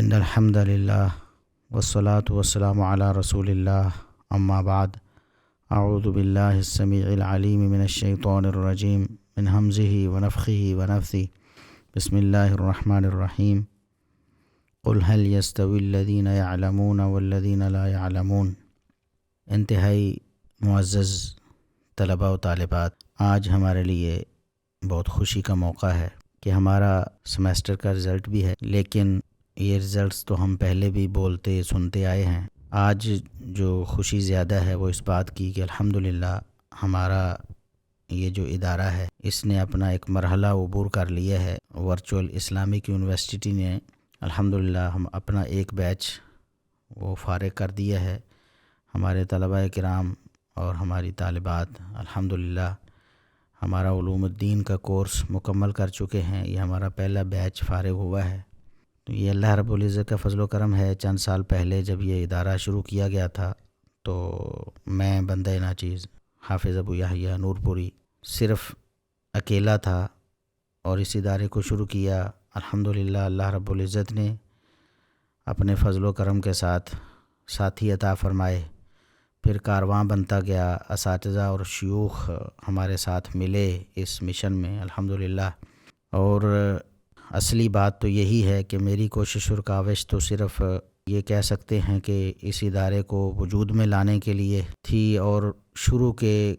ان الحمد للہ والصلاة والسلام علی رسول اللہ اما بعد اعوذ باللہ السمیع العلیم من الشیطان الرجیم من ہمزہ ونفخہ ونفثہ بسم اللہ الرحمن الرحیم قل هل يستوي الذین یعلمون والذین لا يعلمون۔ انتہائی معزز طلباء و طالبات، آج ہمارے لیے بہت خوشی کا موقع ہے کہ ہمارا سمیسٹر کا رزلٹ بھی ہے، لیکن یہ رزلٹس تو ہم پہلے بھی بولتے سنتے آئے ہیں۔ آج جو خوشی زیادہ ہے وہ اس بات کی کہ الحمدللہ ہمارا یہ جو ادارہ ہے اس نے اپنا ایک مرحلہ عبور کر لیا ہے۔ ورچوئل اسلامک یونیورسٹی نے الحمدللہ ہم اپنا ایک بیچ وہ فارغ کر دیا ہے۔ ہمارے طلباء کرام اور ہماری طالبات الحمدللہ ہمارا علوم الدین کا کورس مکمل کر چکے ہیں۔ یہ ہمارا پہلا بیچ فارغ ہوا ہے، تو یہ اللہ رب العزت کا فضل و کرم ہے۔ چند سال پہلے جب یہ ادارہ شروع کیا گیا تھا تو میں بندہ ناچیز حافظ ابو یحییٰ نور پوری صرف اکیلا تھا اور اس ادارے کو شروع کیا۔ الحمدللہ اللہ رب العزت نے اپنے فضل و کرم کے ساتھ ساتھی عطا فرمائے، پھر کارواں بنتا گیا، اساتذہ اور شیوخ ہمارے ساتھ ملے اس مشن میں الحمدللہ۔ اور اصلی بات تو یہی ہے کہ میری کوشش اور کاوش تو صرف یہ کہہ سکتے ہیں کہ اس ادارے کو وجود میں لانے کے لیے تھی، اور شروع کے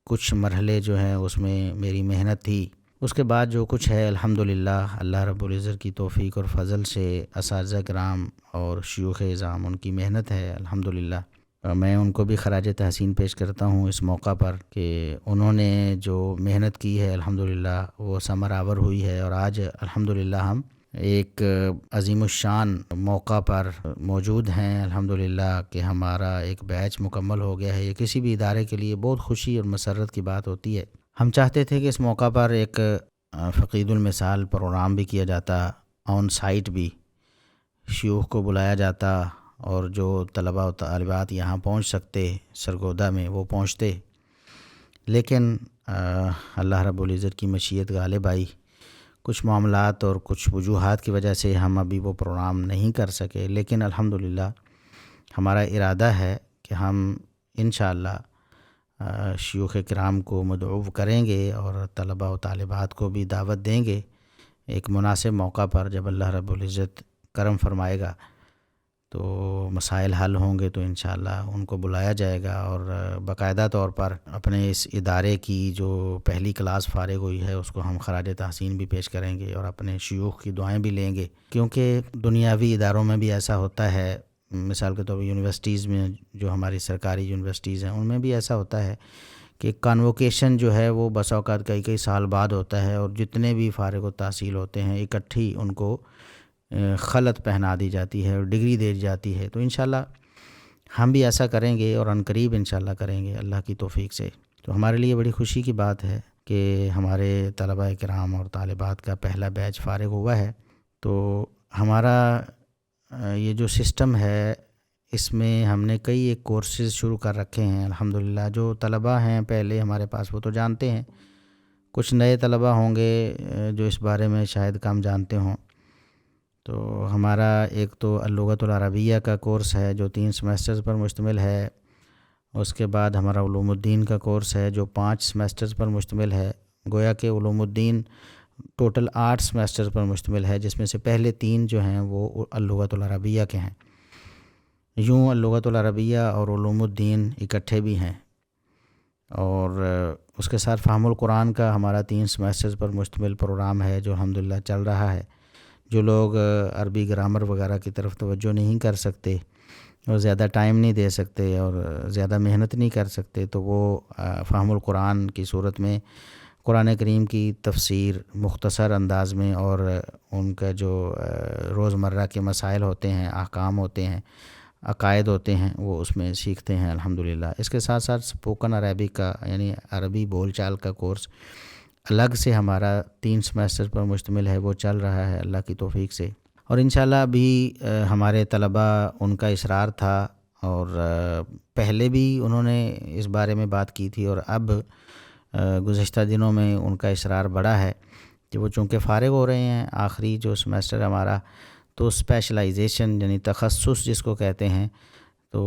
کچھ مرحلے جو ہیں اس میں میری محنت تھی۔ اس کے بعد جو کچھ ہے الحمدللہ اللہ رب العزت کی توفیق اور فضل سے اساتذہ کرام اور شیوخ اعظام ان کی محنت ہے الحمدللہ۔ میں ان کو بھی خراج تحسین پیش کرتا ہوں اس موقع پر کہ انہوں نے جو محنت کی ہے الحمدللہ وہ ثمر آور ہوئی ہے، اور آج الحمدللہ ہم ایک عظیم الشان موقع پر موجود ہیں الحمدللہ کہ ہمارا ایک بیچ مکمل ہو گیا ہے۔ یہ کسی بھی ادارے کے لیے بہت خوشی اور مسرت کی بات ہوتی ہے۔ ہم چاہتے تھے کہ اس موقع پر ایک فقید المثال پروگرام بھی کیا جاتا، آن سائٹ بھی شیوخ کو بلایا جاتا، اور جو طلباء و طالبات یہاں پہنچ سکتے سرگودا میں وہ پہنچتے، لیکن اللہ رب العزت کی مشیت غالب آئی۔ کچھ معاملات اور کچھ وجوہات کی وجہ سے ہم ابھی وہ پروگرام نہیں کر سکے، لیکن الحمدللہ ہمارا ارادہ ہے کہ ہم انشاءاللہ شیوخ کرام کو مدعو کریں گے اور طلباء و طالبات کو بھی دعوت دیں گے ایک مناسب موقع پر، جب اللہ رب العزت کرم فرمائے گا تو مسائل حل ہوں گے تو انشاءاللہ ان کو بلایا جائے گا، اور باقاعدہ طور پر اپنے اس ادارے کی جو پہلی کلاس فارغ ہوئی ہے اس کو ہم خراج تحسین بھی پیش کریں گے اور اپنے شیوخ کی دعائیں بھی لیں گے، کیونکہ دنیاوی اداروں میں بھی ایسا ہوتا ہے۔ مثال کے طور پر یونیورسٹیز میں جو ہماری سرکاری یونیورسٹیز ہیں ان میں بھی ایسا ہوتا ہے کہ کانووکیشن جو ہے وہ بسا اوقات کئی سال بعد ہوتا ہے، اور جتنے بھی فارغ التحصیل ہوتے ہیں اکٹھی ان کو خلط پہنا دی جاتی ہے اور ڈگری دی جاتی ہے۔ تو انشاءاللہ ہم بھی ایسا کریں گے اور عنقریب انشاءاللہ کریں گے اللہ کی توفیق سے۔ تو ہمارے لیے بڑی خوشی کی بات ہے کہ ہمارے طلباء کرام اور طالبات کا پہلا بیچ فارغ ہوا ہے۔ تو ہمارا یہ جو سسٹم ہے اس میں ہم نے کئی ایک کورسز شروع کر رکھے ہیں الحمدللہ۔ جو طلباء ہیں پہلے ہمارے پاس وہ تو جانتے ہیں، کچھ نئے طلباء ہوں گے جو اس بارے میں شاید کم جانتے ہوں۔ تو ہمارا ایک تو اللغۃ العربیہ کا کورس ہے جو 3 سیمسٹرز پر مشتمل ہے، اس کے بعد ہمارا علوم الدین کا کورس ہے جو 5 سیمسٹرز پر مشتمل ہے۔ گویا کہ علوم الدین ٹوٹل 8 سیمسٹرز پر مشتمل ہے، جس میں سے پہلے 3 جو ہیں وہ اللغۃ العربیہ کے ہیں۔ یوں اللغۃ العربیہ اور علوم الدین اکٹھے بھی ہیں، اور اس کے ساتھ فہم القرآن کا ہمارا 3 سیمسٹرز پر مشتمل پروگرام ہے جو الحمدللہ چل رہا ہے۔ جو لوگ عربی گرامر وغیرہ کی طرف توجہ نہیں کر سکتے اور زیادہ ٹائم نہیں دے سکتے اور زیادہ محنت نہیں کر سکتے، تو وہ فہم القرآن کی صورت میں قرآن کریم کی تفسیر مختصر انداز میں اور ان کا جو روزمرہ کے مسائل ہوتے ہیں، احکام ہوتے ہیں، عقائد ہوتے ہیں، وہ اس میں سیکھتے ہیں الحمدللہ۔ اس کے ساتھ ساتھ اسپوکن عربی کا یعنی عربی بول چال کا کورس الگ سے ہمارا 3 سیمسٹر پر مشتمل ہے، وہ چل رہا ہے اللہ کی توفیق سے۔ اور انشاءاللہ ابھی ہمارے طلباء ان کا اصرار تھا، اور پہلے بھی انہوں نے اس بارے میں بات کی تھی، اور اب گزشتہ دنوں میں ان کا اصرار بڑا ہے کہ وہ چونکہ فارغ ہو رہے ہیں، آخری جو سیمسٹر ہمارا، تو اسپیشلائزیشن یعنی تخصص جس کو کہتے ہیں، تو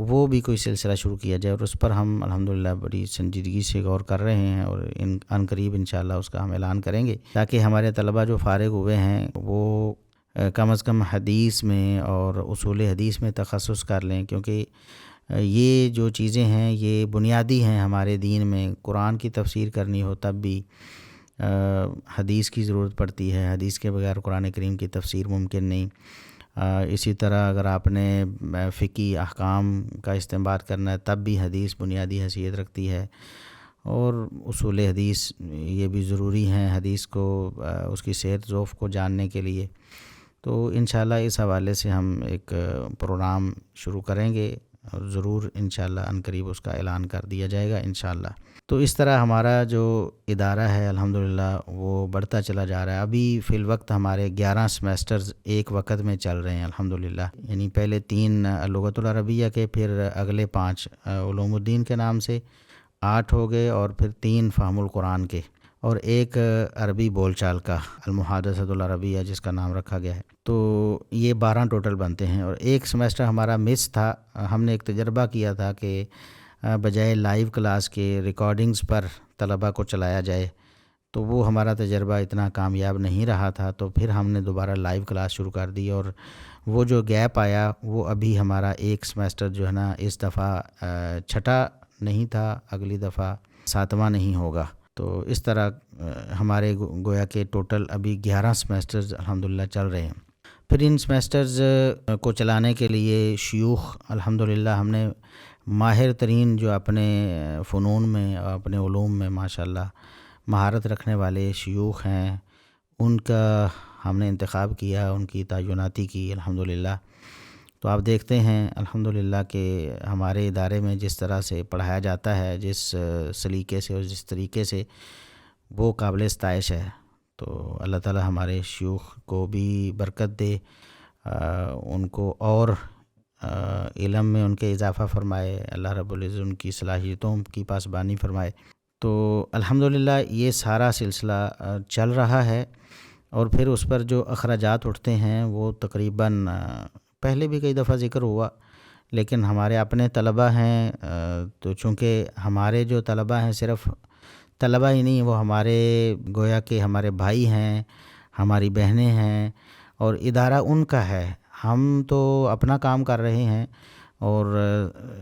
وہ بھی کوئی سلسلہ شروع کیا جائے، اور اس پر ہم الحمدللہ بڑی سنجیدگی سے غور کر رہے ہیں، اور ان قریب انشاءاللہ اس کا ہم اعلان کریں گے، تاکہ ہمارے طلبہ جو فارغ ہوئے ہیں وہ کم از کم حدیث میں اور اصول حدیث میں تخصص کر لیں، کیونکہ یہ جو چیزیں ہیں یہ بنیادی ہیں ہمارے دین میں۔ قرآن کی تفسیر کرنی ہو تب بھی حدیث کی ضرورت پڑتی ہے، حدیث کے بغیر قرآن کریم کی تفسیر ممکن نہیں۔ اسی طرح اگر آپ نے فقہی احکام کا استنباط کرنا ہے تب بھی حدیث بنیادی حیثیت رکھتی ہے، اور اصول حدیث یہ بھی ضروری ہیں حدیث کو اس کی صحت ضعف کو جاننے کے لیے۔ تو انشاءاللہ اس حوالے سے ہم ایک پروگرام شروع کریں گے، اور ضرور انشاءاللہ عنقریب اس کا اعلان کر دیا جائے گا انشاءاللہ۔ تو اس طرح ہمارا جو ادارہ ہے الحمدللہ وہ بڑھتا چلا جا رہا ہے۔ ابھی فی الوقت ہمارے 11 سمیسٹرز ایک وقت میں چل رہے ہیں الحمدللہ، یعنی پہلے 3 لغت العربیہ کے، پھر اگلے 5 علوم الدین کے نام سے 8 ہو گئے، اور پھر 3 فہم القرآن کے، اور ایک عربی بول چال کا المحادثۃ العربیہ جس کا نام رکھا گیا ہے۔ تو یہ 12 ٹوٹل بنتے ہیں، اور ایک سمیسٹر ہمارا مس تھا۔ ہم نے ایک تجربہ کیا تھا کہ بجائے لائیو کلاس کے ریکارڈنگز پر طلبہ کو چلایا جائے، تو وہ ہمارا تجربہ اتنا کامیاب نہیں رہا تھا، تو پھر ہم نے دوبارہ لائیو کلاس شروع کر دی، اور وہ جو گیپ آیا وہ ابھی ہمارا ایک سمیسٹر جو ہے نا اس دفعہ 6واں نہیں تھا، اگلی دفعہ 7واں نہیں ہوگا۔ تو اس طرح ہمارے گویا کہ ٹوٹل ابھی 11 سمیسٹرز الحمدللہ چل رہے ہیں۔ پھر ان سمیسٹرز کو چلانے کے لیے شیوخ الحمدللہ ہم نے ماہر ترین جو اپنے فنون میں اور اپنے علوم میں ماشاءاللہ مہارت رکھنے والے شیوخ ہیں، ان کا ہم نے انتخاب کیا، ان کی تعیناتی کی الحمدللہ۔ تو آپ دیکھتے ہیں الحمدللہ کہ ہمارے ادارے میں جس طرح سے پڑھایا جاتا ہے، جس سلیقے سے اور جس طریقے سے، وہ قابل ستائش ہے۔ تو اللہ تعالی ہمارے شیوخ کو بھی برکت دے، ان کو اور علم میں ان کے اضافہ فرمائے، اللہ رب العزت ان کی صلاحیتوں کی پاسبانی فرمائے۔ تو الحمدللہ یہ سارا سلسلہ چل رہا ہے، اور پھر اس پر جو اخراجات اٹھتے ہیں وہ تقریباً پہلے بھی کئی دفعہ ذکر ہوا، لیکن ہمارے اپنے طلبہ ہیں، تو چونکہ ہمارے جو طلبہ ہیں صرف طلبہ ہی نہیں، وہ ہمارے گویا کہ ہمارے بھائی ہیں، ہماری بہنیں ہیں، اور ادارہ ان کا ہے۔ ہم تو اپنا کام کر رہے ہیں، اور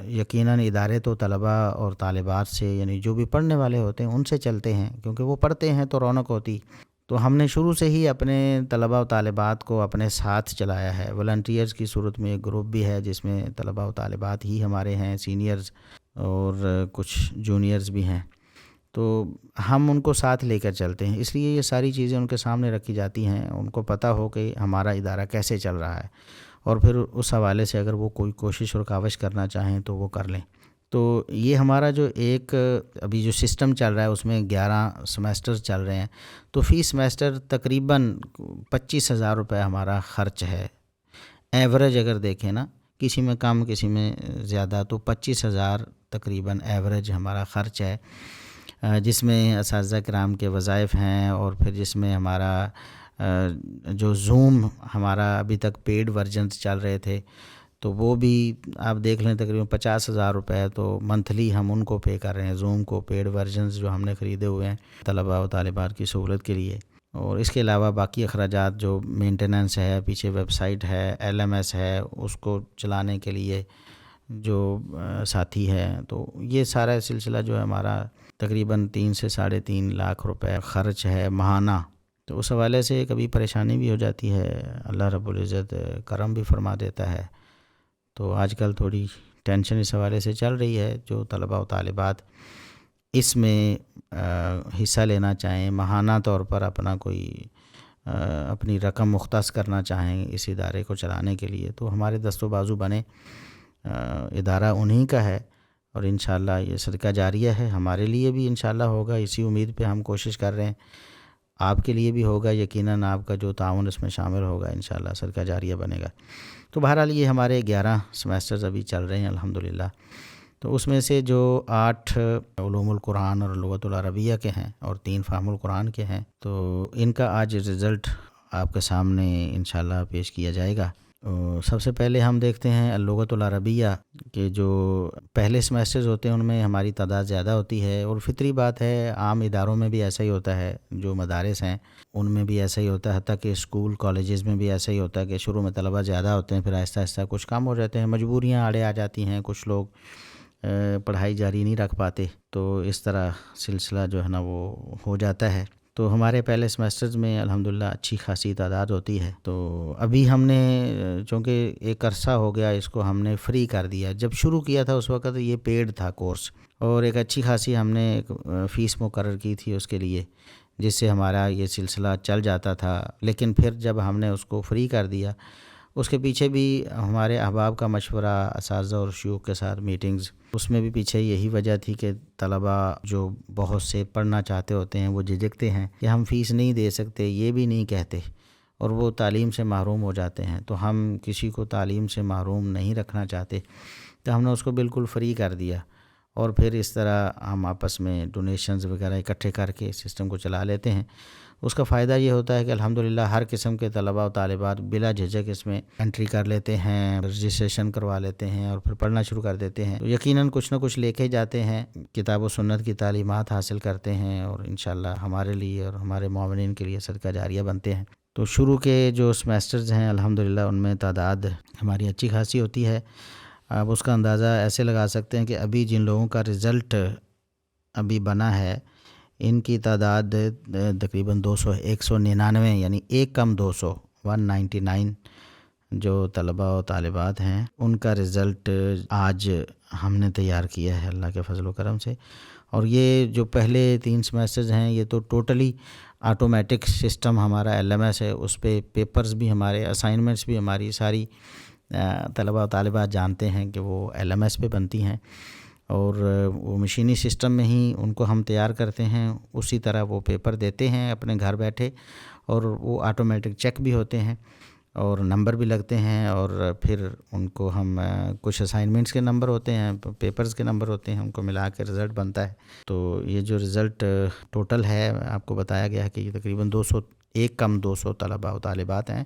یقیناً ادارے تو طلبہ اور طالبات سے، یعنی جو بھی پڑھنے والے ہوتے ہیں ان سے چلتے ہیں، کیونکہ وہ پڑھتے ہیں تو رونق ہوتی۔ تو ہم نے شروع سے ہی اپنے طلبہ و طالبات کو اپنے ساتھ چلایا ہے۔ والنٹیئرز کی صورت میں ایک گروپ بھی ہے جس میں طلبہ و طالبات ہی ہمارے ہیں، سینئرز اور کچھ جونیئرز بھی ہیں، تو ہم ان کو ساتھ لے کر چلتے ہیں۔ اس لیے یہ ساری چیزیں ان کے سامنے رکھی جاتی ہیں، ان کو پتہ ہو کہ ہمارا ادارہ کیسے چل رہا ہے، اور پھر اس حوالے سے اگر وہ کوئی کوشش اور کاوش کرنا چاہیں تو وہ کر لیں۔ تو یہ ہمارا جو ایک ابھی جو سسٹم چل رہا ہے اس میں 11 سمیسٹر چل رہے ہیں، تو فی سمیسٹر تقریباً 25,000 روپے ہمارا خرچ ہے۔ ایوریج اگر دیکھیں نا، کسی میں کم کسی میں زیادہ، تو 25,000 تقریباً ایوریج ہمارا خرچ ہے، جس میں اساتذہ کرام کے وظائف ہیں، اور پھر جس میں ہمارا جو زوم ہمارا ابھی تک پیڈ ورژنز چل رہے تھے، تو وہ بھی آپ دیکھ لیں تقریباً 50,000 روپے تو منتھلی ہم ان کو پے کر رہے ہیں، زوم کو پیڈ ورژنز جو ہم نے خریدے ہوئے ہیں طلباء و طالبات کی سہولت کے لیے۔ اور اس کے علاوہ باقی اخراجات جو مینٹیننس ہے، پیچھے ویب سائٹ ہے، LMS ہے، اس کو چلانے کے لیے جو ساتھی ہے، تو یہ سارا سلسلہ جو ہے ہمارا تقریباً 3 سے 3.5 لاکھ روپے خرچ ہے ماہانہ۔ تو اس حوالے سے کبھی پریشانی بھی ہو جاتی ہے، اللہ رب العزت کرم بھی فرما دیتا ہے۔ تو آج کل تھوڑی ٹینشن اس حوالے سے چل رہی ہے، جو طلباء و طالبات اس میں حصہ لینا چاہیں، ماہانہ طور پر اپنا کوئی اپنی رقم مختص کرنا چاہیں اس ادارے کو چلانے کے لیے، تو ہمارے دست و بازو بنے، ادارہ انہی کا ہے، اور انشاءاللہ یہ صدقہ جاریہ ہے، ہمارے لیے بھی انشاءاللہ ہوگا، اسی امید پہ ہم کوشش کر رہے ہیں، آپ کے لیے بھی ہوگا، یقیناً آپ کا جو تعاون اس میں شامل ہوگا انشاءاللہ صدقہ جاریہ بنے گا۔ تو بہرحال یہ ہمارے 11 سمیسٹرز ابھی چل رہے ہیں الحمدللہ۔ تو اس میں سے جو 8 علوم القرآن اور لغت العربیہ کے ہیں، اور 3 فہم القرآن کے ہیں، تو ان کا آج رزلٹ آپ کے سامنے انشاءاللہ پیش کیا جائے گا۔ سب سے پہلے ہم دیکھتے ہیں اللغۃ العربیہ کے جو پہلے سمیسٹرز ہوتے ہیں ان میں ہماری تعداد زیادہ ہوتی ہے، اور فطری بات ہے، عام اداروں میں بھی ایسا ہی ہوتا ہے، جو مدارس ہیں ان میں بھی ایسا ہی ہوتا ہے، حتیٰ کہ اسکول کالجز میں بھی ایسا ہی ہوتا ہے کہ شروع میں طلبہ زیادہ ہوتے ہیں، پھر آہستہ آہستہ کچھ کم ہو جاتے ہیں، مجبوریاں آڑے آ جاتی ہیں، کچھ لوگ پڑھائی جاری نہیں رکھ پاتے، تو اس طرح سلسلہ جو ہے نا وہ ہو جاتا ہے۔ تو ہمارے پہلے سمیسٹرز میں الحمدللہ اچھی خاصی تعداد ہوتی ہے۔ تو ابھی ہم نے چونکہ ایک عرصہ ہو گیا اس کو ہم نے فری کر دیا، جب شروع کیا تھا اس وقت یہ پیڈ تھا کورس، اور ایک اچھی خاصی ہم نے ایک فیس مقرر کی تھی اس کے لیے، جس سے ہمارا یہ سلسلہ چل جاتا تھا۔ لیکن پھر جب ہم نے اس کو فری کر دیا، اس کے پیچھے بھی ہمارے احباب کا مشورہ، اساتذہ اور شیوخ کے ساتھ میٹنگز، اس میں بھی پیچھے یہی وجہ تھی کہ طلبہ جو بہت سے پڑھنا چاہتے ہوتے ہیں وہ جھجکتے ہیں کہ ہم فیس نہیں دے سکتے، یہ بھی نہیں کہتے، اور وہ تعلیم سے محروم ہو جاتے ہیں۔ تو ہم کسی کو تعلیم سے محروم نہیں رکھنا چاہتے، تو ہم نے اس کو بالکل فری کر دیا، اور پھر اس طرح ہم آپس میں ڈونیشنز وغیرہ اکٹھے کر کے سسٹم کو چلا لیتے ہیں۔ اس کا فائدہ یہ ہوتا ہے کہ الحمدللہ ہر قسم کے طلباء و طالبات بلا جھجک اس میں انٹری کر لیتے ہیں، رجسٹریشن کروا لیتے ہیں، اور پھر پڑھنا شروع کر دیتے ہیں۔ تو یقیناً کچھ نہ کچھ لے کے جاتے ہیں، کتاب و سنت کی تعلیمات حاصل کرتے ہیں، اور انشاءاللہ ہمارے لیے اور ہمارے معاونین کے لیے صدقہ جاریہ بنتے ہیں۔ تو شروع کے جو سمیسٹرز ہیں الحمدللہ ان میں تعداد ہماری اچھی خاصی ہوتی ہے۔ آپ اس کا اندازہ ایسے لگا سکتے ہیں کہ ابھی جن لوگوں کا رزلٹ ابھی بنا ہے ان کی تعداد تقریباً 199، یعنی ایک کم 200، 199 جو طلباء و طالبات ہیں ان کا رزلٹ آج ہم نے تیار کیا ہے اللہ کے فضل و کرم سے۔ اور یہ جو پہلے 3 سمیسٹرز ہیں یہ تو ٹوٹلی آٹومیٹک سسٹم ہمارا LMS ہے، اس پہ پیپرز بھی ہمارے، اسائنمنٹس بھی ہماری ساری طلباء و طالبات جانتے ہیں کہ وہ LMS پہ بنتی ہیں، اور وہ مشینی سسٹم میں ہی ان کو ہم تیار کرتے ہیں، اسی طرح وہ پیپر دیتے ہیں اپنے گھر بیٹھے، اور وہ آٹومیٹک چیک بھی ہوتے ہیں اور نمبر بھی لگتے ہیں، اور پھر ان کو ہم کچھ اسائنمنٹس کے نمبر ہوتے ہیں، پیپرز کے نمبر ہوتے ہیں، ان کو ملا کے رزلٹ بنتا ہے۔ تو یہ جو رزلٹ ٹوٹل ہے آپ کو بتایا گیا ہے کہ یہ تقریباً 200، ایک کم 200 طلباء و طالبات ہیں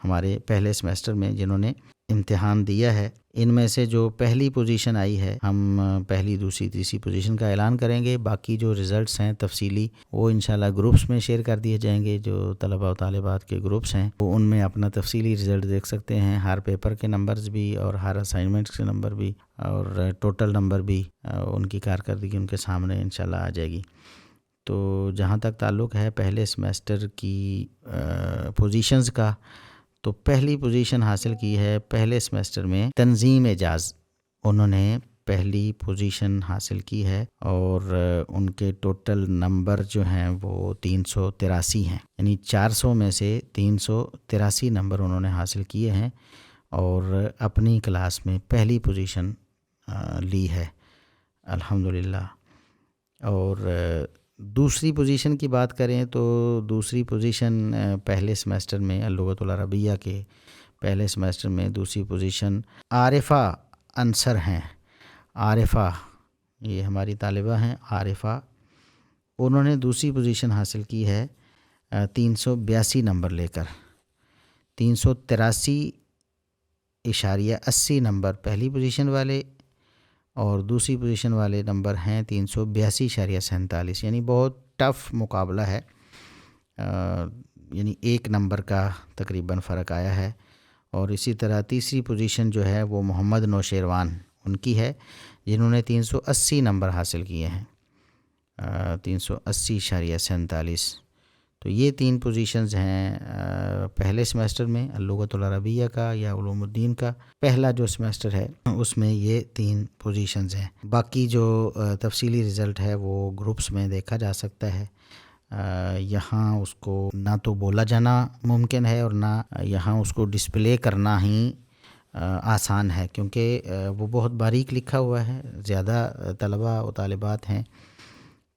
ہمارے پہلے سمیسٹر میں جنہوں نے امتحان دیا ہے۔ ان میں سے جو پہلی پوزیشن آئی ہے، ہم پہلی، دوسری، تیسری پوزیشن کا اعلان کریں گے، باقی جو رزلٹس ہیں تفصیلی وہ انشاءاللہ گروپس میں شیئر کر دیے جائیں گے۔ جو طلباء و طالبات کے گروپس ہیں وہ ان میں اپنا تفصیلی رزلٹ دیکھ سکتے ہیں، ہر پیپر کے نمبرز بھی اور ہر اسائنمنٹس کے نمبر بھی اور ٹوٹل نمبر بھی، ان کی کارکردگی ان کے سامنے انشاءاللہ آ جائے گی۔ تو جہاں تک تعلق ہے پہلے سمیسٹر کی پوزیشنز کا، تو پہلی پوزیشن حاصل کی ہے پہلے سمیسٹر میں تنظیم اعجاز، انہوں نے پہلی پوزیشن حاصل کی ہے، اور ان کے ٹوٹل نمبر جو ہیں وہ 383 ہیں، یعنی 400 میں سے 383 نمبر انہوں نے حاصل کیے ہیں، اور اپنی کلاس میں پہلی پوزیشن لی ہے الحمدللہ۔ اور دوسری پوزیشن کی بات کریں تو دوسری پوزیشن پہلے سمیسٹر میں اللغۃ العربیہ کے پہلے سمیسٹر میں دوسری پوزیشن عارفہ انصر ہیں۔ عارفہ یہ ہماری طالبہ ہیں، عارفہ، انہوں نے دوسری پوزیشن حاصل کی ہے 382 نمبر لے کر، 383.80 نمبر پہلی پوزیشن والے، اور دوسری پوزیشن والے نمبر ہیں 382.47، یعنی بہت ٹف مقابلہ ہے، یعنی ایک نمبر کا تقریباً فرق آیا ہے۔ اور اسی طرح تیسری پوزیشن جو ہے وہ محمد نوشیروان ان کی ہے، جنہوں نے 380 نمبر حاصل کیے ہیں، 380.47۔ تو یہ 3 پوزیشنز ہیں پہلے سمیسٹر میں اللغۃ العربیہ کا یا علوم الدین کا پہلا جو سمیسٹر ہے اس میں یہ 3 پوزیشنز ہیں۔ باقی جو تفصیلی رزلٹ ہے وہ گروپس میں دیکھا جا سکتا ہے، یہاں اس کو نہ تو بولا جانا ممکن ہے اور نہ یہاں اس کو ڈسپلے کرنا ہی آسان ہے، کیونکہ وہ بہت باریک لکھا ہوا ہے، زیادہ طلباء و طالبات ہیں،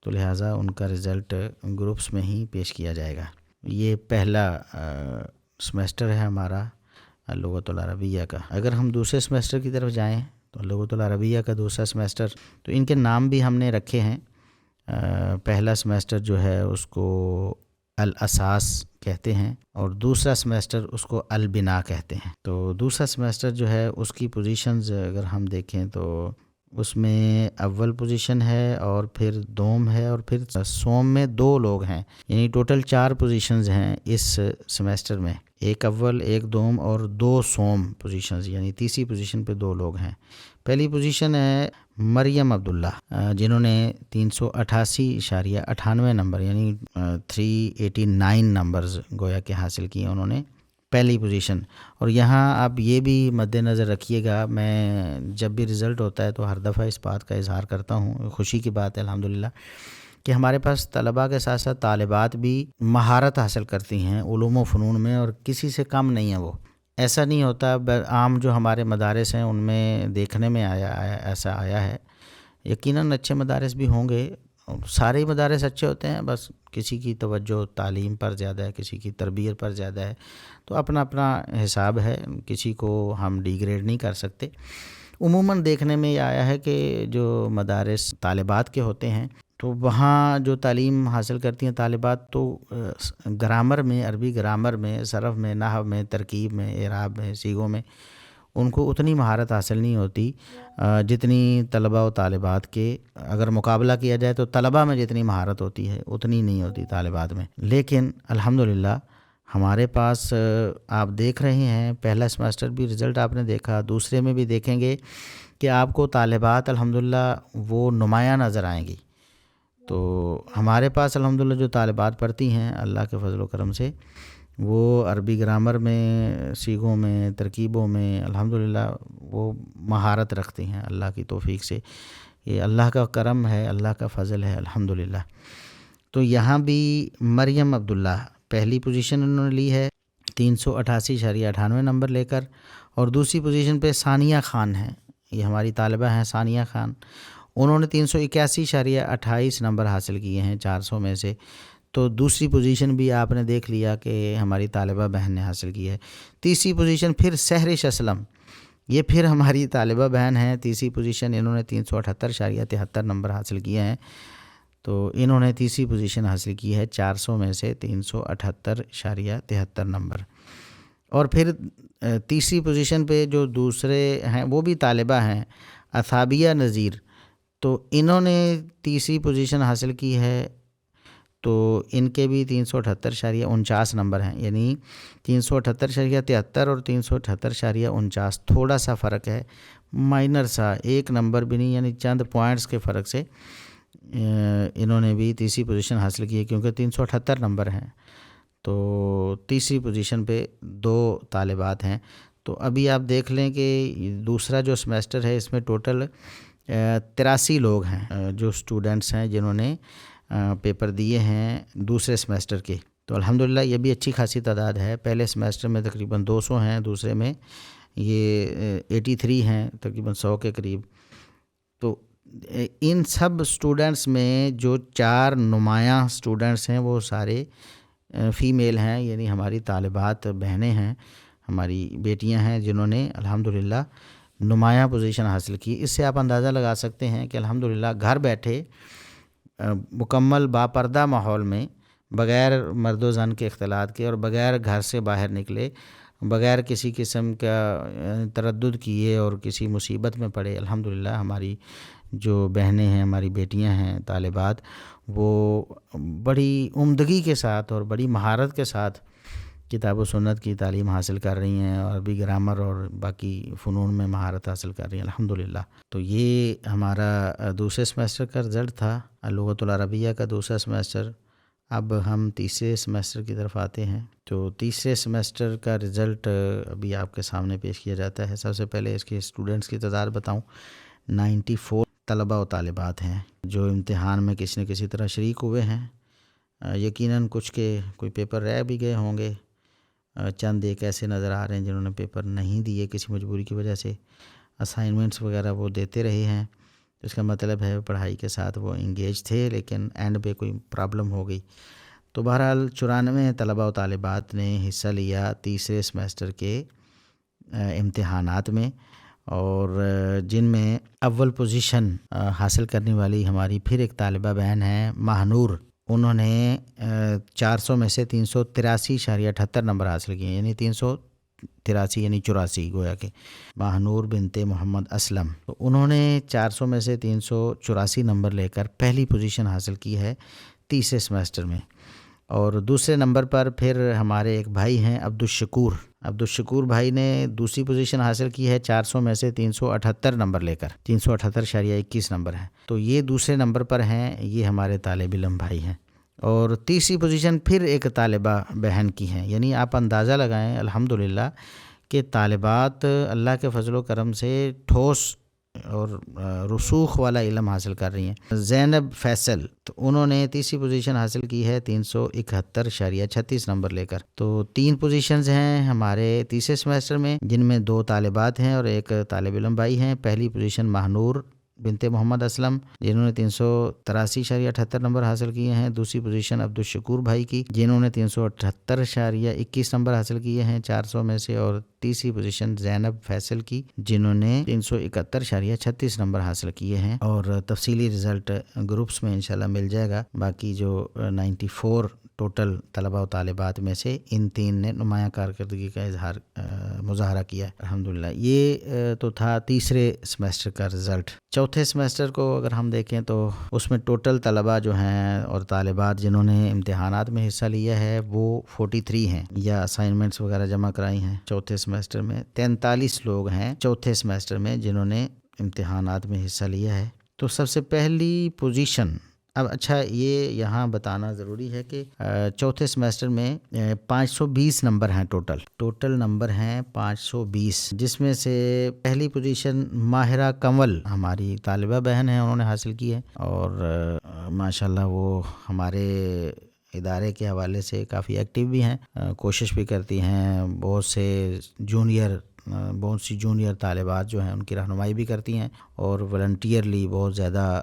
تو لہٰذا ان کا رزلٹ گروپس میں ہی پیش کیا جائے گا۔ یہ پہلا سمیسٹر ہے ہمارا لغۃ العربیہ کا۔ اگر ہم دوسرے سمیسٹر کی طرف جائیں تو لغۃ العربیہ کا دوسرا سمیسٹر، تو ان کے نام بھی ہم نے رکھے ہیں۔ پہلا سمیسٹر جو ہے اس کو الاساس کہتے ہیں، اور دوسرا سمیسٹر اس کو البنا کہتے ہیں۔ تو دوسرا سمیسٹر جو ہے اس کی پوزیشنز اگر ہم دیکھیں تو اس میں اول پوزیشن ہے، اور پھر دوم ہے، اور پھر سوم میں 2 لوگ ہیں، یعنی ٹوٹل 4 پوزیشنز ہیں اس سمیسٹر میں، ایک اول، ایک دوم اور 2 سوم پوزیشنز، یعنی تیسری پوزیشن پہ 2 لوگ ہیں۔ پہلی پوزیشن ہے مریم عبداللہ، جنہوں نے 388.98 نمبر یعنی 389 نمبرز گویا کہ حاصل کیے انہوں نے، پہلی پوزیشن۔ اور یہاں آپ یہ بھی مد نظر رکھیے گا، میں جب بھی رزلٹ ہوتا ہے تو ہر دفعہ اس بات کا اظہار کرتا ہوں، خوشی کی بات ہے الحمدللہ کہ ہمارے پاس طلباء کے ساتھ ساتھ طالبات بھی مہارت حاصل کرتی ہیں علوم و فنون میں، اور کسی سے کم نہیں ہیں وہ، ایسا نہیں ہوتا۔ عام جو ہمارے مدارس ہیں ان میں دیکھنے میں ایسا آیا ہے، یقیناً اچھے مدارس بھی ہوں گے، سارے ہی مدارس اچھے ہوتے ہیں، بس کسی کی توجہ تعلیم پر زیادہ ہے، کسی کی تربیت پر زیادہ ہے، تو اپنا اپنا حساب ہے، کسی کو ہم ڈی گریڈ نہیں کر سکتے۔ عموماً دیکھنے میں یہ آیا ہے کہ جو مدارس طالبات کے ہوتے ہیں تو وہاں جو تعلیم حاصل کرتی ہیں طالبات، تو گرامر میں، عربی گرامر میں، صرف میں، نحو میں، ترکیب میں، اعراب میں، صیغوں میں ان کو اتنی مہارت حاصل نہیں ہوتی جتنی طلباء و طالبات کے، اگر مقابلہ کیا جائے تو طلباء میں جتنی مہارت ہوتی ہے اتنی نہیں ہوتی طالبات میں۔ لیکن الحمدللہ ہمارے پاس آپ دیکھ رہے ہیں، پہلا سمیسٹر بھی رزلٹ آپ نے دیکھا، دوسرے میں بھی دیکھیں گے کہ آپ کو طالبات الحمدللہ وہ نمایاں نظر آئیں گی۔ تو ہمارے پاس الحمدللہ جو طالبات پڑھتی ہیں اللہ کے فضل و کرم سے، وہ عربی گرامر میں، صیغوں میں، ترکیبوں میں الحمدللہ وہ مہارت رکھتی ہیں اللہ کی توفیق سے، یہ اللہ کا کرم ہے، اللہ کا فضل ہے الحمدللہ۔ تو یہاں بھی مریم عبداللہ پہلی پوزیشن انہوں نے لی ہے 388.98 نمبر لے کر، اور دوسری پوزیشن پہ ثانیہ خان ہیں، یہ ہماری طالبہ ہیں ثانیہ خان، انہوں نے 381.28 نمبر حاصل کیے ہیں 400 میں سے۔ تو دوسری پوزیشن بھی آپ نے دیکھ لیا کہ ہماری طالبہ بہن نے حاصل کی ہے۔ تیسری پوزیشن پھر سحرش اسلم، یہ پھر ہماری طالبہ بہن ہیں، تیسری پوزیشن انہوں نے 378.73 نمبر حاصل کیے ہیں، تو انہوں نے تیسری پوزیشن حاصل کی ہے 400 میں سے 378.73 نمبر۔ اور پھر تیسری پوزیشن پہ جو دوسرے ہیں وہ بھی طالبہ ہیں، اثابیہ نذیر، تو انہوں نے تیسری پوزیشن حاصل کی ہے، تو ان کے بھی 378.49 نمبر ہیں، یعنی 378.73 اور 378.49، تھوڑا سا فرق ہے، مائنر سا، ایک نمبر بھی نہیں، یعنی چند پوائنٹس کے فرق سے انہوں نے بھی تیسری پوزیشن حاصل کی ہے، کیونکہ 378 نمبر ہیں، تو تیسری پوزیشن پہ 2 طالبات ہیں۔ تو ابھی آپ دیکھ لیں کہ دوسرا جو سمیسٹر ہے اس میں ٹوٹل 83 لوگ ہیں جو اسٹوڈنٹس ہیں جنہوں نے پیپر دیے ہیں دوسرے سمیسٹر کے، تو الحمدللہ یہ بھی اچھی خاصی تعداد ہے۔ پہلے سمیسٹر میں تقریباً 200 ہیں، دوسرے میں یہ 83 ہیں، تقریباً 100 کے قریب۔ تو ان سب اسٹوڈنٹس میں جو 4 نمایاں اسٹوڈنٹس ہیں وہ سارے فیمیل ہیں، یعنی ہماری طالبات بہنیں ہیں، ہماری بیٹیاں ہیں، جنہوں نے الحمدللہ نمایاں پوزیشن حاصل کی۔ اس سے آپ اندازہ لگا سکتے ہیں کہ الحمدللہ گھر بیٹھے مکمل باپردہ ماحول میں، بغیر مرد و زن کے اختلاط کے، اور بغیر گھر سے باہر نکلے، بغیر کسی قسم کا تردد کیے اور کسی مصیبت میں پڑے، الحمدللہ ہماری جو بہنیں ہیں، ہماری بیٹیاں ہیں طالبات، وہ بڑی عمدگی کے ساتھ اور بڑی مہارت کے ساتھ کتاب و سنت کی تعلیم حاصل کر رہی ہیں، اور عربی گرامر اور باقی فنون میں مہارت حاصل کر رہی ہیں الحمدللہ۔ تو یہ ہمارا دوسرے سمیسٹر کا رزلٹ تھا، لغت العربیہ کا دوسرا سمیسٹر۔ اب ہم تیسرے سمیسٹر کی طرف آتے ہیں۔ تو تیسرے سمیسٹر کا رزلٹ ابھی آپ کے سامنے پیش کیا جاتا ہے۔ سب سے پہلے اس کے اسٹوڈنٹس کی تعداد بتاؤں، 94 طلبہ و طالبات ہیں جو امتحان میں کسی نہ کسی طرح شریک ہوئے ہیں۔ یقیناً کچھ کے کوئی پیپر رہ بھی گئے ہوں گے، چند ایک ایسے نظر آ رہے ہیں جنہوں نے پیپر نہیں دیے کسی مجبوری کی وجہ سے، اسائنمنٹس وغیرہ وہ دیتے رہے ہیں، اس کا مطلب ہے پڑھائی کے ساتھ وہ انگیج تھے، لیکن اینڈ پہ کوئی پرابلم ہو گئی۔ تو بہرحال 94 طلبہ و طالبات نے حصہ لیا تیسرے سمیسٹر کے امتحانات میں، اور جن میں اول پوزیشن حاصل کرنے والی ہماری پھر ایک طالبہ بہن ہیں ماہنور، انہوں نے 400 میں سے 383.78 نمبر حاصل کیے، یعنی 383 یعنی 84 گویا کہ ماہنور بنت محمد اسلم، تو انہوں نے 400 میں سے 384 نمبر لے کر پہلی پوزیشن حاصل کی ہے تیسرے سمیسٹر میں۔ اور دوسرے نمبر پر پھر ہمارے ایک بھائی ہیں عبدالشکور بھائی نے دوسری پوزیشن حاصل کی ہے 400 میں سے 378 نمبر لے کر، 378.21 نمبر ہے، تو یہ دوسرے نمبر پر ہیں، یہ ہمارے طالب علم بھائی ہیں۔ اور تیسری پوزیشن پھر ایک طالبہ بہن کی ہیں، یعنی آپ اندازہ لگائیں الحمدللہ کہ طالبات اللہ کے فضل و کرم سے ٹھوس اور رسوخ والا علم حاصل کر رہی ہیں۔ زینب فیصل، تو انہوں نے تیسری پوزیشن حاصل کی ہے 371.36 نمبر لے کر۔ تو 3 پوزیشنز ہیں ہمارے تیسرے سمیسٹر میں، جن میں 2 طالبات ہیں اور ایک طالب علم بھائی ہیں۔ پہلی پوزیشن ماہنور بنت محمد اسلم جنہوں نے 383.78 نمبر حاصل کیے ہیں۔ دوسری پوزیشن عبدالشکور بھائی کی جنہوں نے 378.21 نمبر حاصل کیے ہیں 400 میں سے، اور تیسری پوزیشن زینب فیصل کی جنہوں نے 371.36 نمبر حاصل کیے ہیں۔ اور تفصیلی رزلٹ گروپس میں انشاءاللہ مل جائے گا۔ باقی جو 94 ٹوٹل طلبہ و طالبات میں سے ان 3 نے نمایاں کارکردگی کا مظاہرہ کیا ہے الحمدللہ۔ یہ تو تھا تیسرے سمیسٹر کا رزلٹ۔ چوتھے سمیسٹر کو اگر ہم دیکھیں تو اس میں ٹوٹل طلبہ جو ہیں اور طالبات جنہوں نے امتحانات میں حصہ لیا ہے وہ 43 ہیں، یا اسائنمنٹس وغیرہ جمع کرائی ہیں۔ چوتھے سمیسٹر میں 43 لوگ ہیں چوتھے سمیسٹر میں جنہوں نے امتحانات میں حصہ لیا ہے۔ تو سب سے پہلی پوزیشن، اب اچھا یہ یہاں بتانا ضروری ہے کہ چوتھے سمیسٹر میں 520 نمبر ہیں ٹوٹل نمبر ہیں 520، جس میں سے پہلی پوزیشن ماہرہ کنول ہماری طالبہ بہن ہیں، انہوں نے حاصل کی ہے، اور ماشاءاللہ وہ ہمارے ادارے کے حوالے سے کافی ایکٹیو بھی ہیں، کوشش بھی کرتی ہیں، بہت سی جونیئر طالبات جو ہیں ان کی رہنمائی بھی کرتی ہیں، اور والنٹیئرلی بہت زیادہ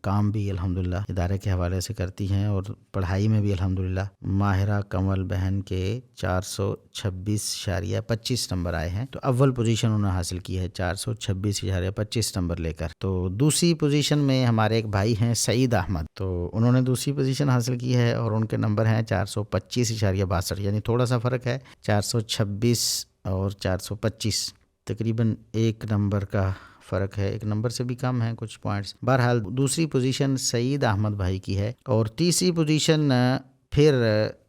کام بھی الحمدللہ ادارے کے حوالے سے کرتی ہیں، اور پڑھائی میں بھی الحمدللہ۔ ماہرہ کنول بہن کے 426.25 نمبر آئے ہیں، تو اول پوزیشن انہوں نے حاصل کی ہے 426.25 نمبر لے کر۔ تو دوسری پوزیشن میں ہمارے ایک بھائی ہیں سعید احمد، تو انہوں نے دوسری پوزیشن حاصل کی ہے اور ان کے نمبر ہیں 425.62، یعنی تھوڑا سا فرق ہے، 426 اور 425 تقریباً 1 نمبر کا فرق ہے، 1 نمبر سے بھی کم ہیں کچھ پوائنٹس۔ بہرحال دوسری پوزیشن سعید احمد بھائی کی ہے، اور تیسری پوزیشن پھر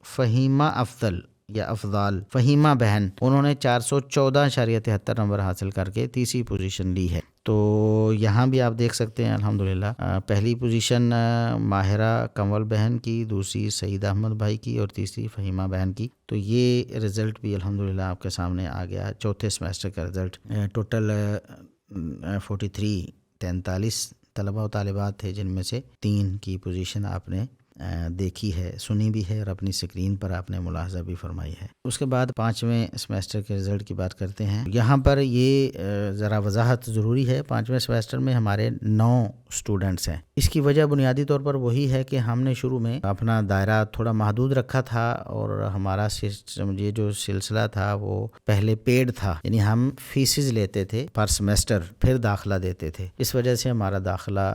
فہیمہ فہیمہ بہن، انہوں نے 414.73 نمبر حاصل کر کے تیسری پوزیشن لی ہے۔ تو یہاں بھی آپ دیکھ سکتے ہیں الحمدللہ پہلی پوزیشن ماہرہ کنول بہن کی، دوسری سعید احمد بھائی کی، اور تیسری فہیمہ بہن کی۔ تو یہ رزلٹ بھی الحمدللہ آپ کے سامنے آ گیا، چوتھے سمیسٹر کا رزلٹ۔ ٹوٹل 43 طلبہ و طالبات تھے، جن میں سے 3 کی پوزیشن آپ نے دیکھی ہے، سنی بھی ہے، اور اپنی سکرین پر آپ نے ملاحظہ بھی فرمائی ہے۔ اس کے بعد 5ویں سمیسٹر کے رزلٹ کی بات کرتے ہیں۔ یہاں پر یہ ذرا وضاحت ضروری ہے، 5ویں سمیسٹر میں ہمارے 9 اسٹوڈنٹس ہیں۔ اس کی وجہ بنیادی طور پر وہی ہے کہ ہم نے شروع میں اپنا دائرہ تھوڑا محدود رکھا تھا، اور ہمارا یہ جو سلسلہ تھا وہ پہلے پیڈ تھا، یعنی ہم فیسز لیتے تھے پر سمیسٹر، پھر داخلہ دیتے تھے۔ اس وجہ سے ہمارا داخلہ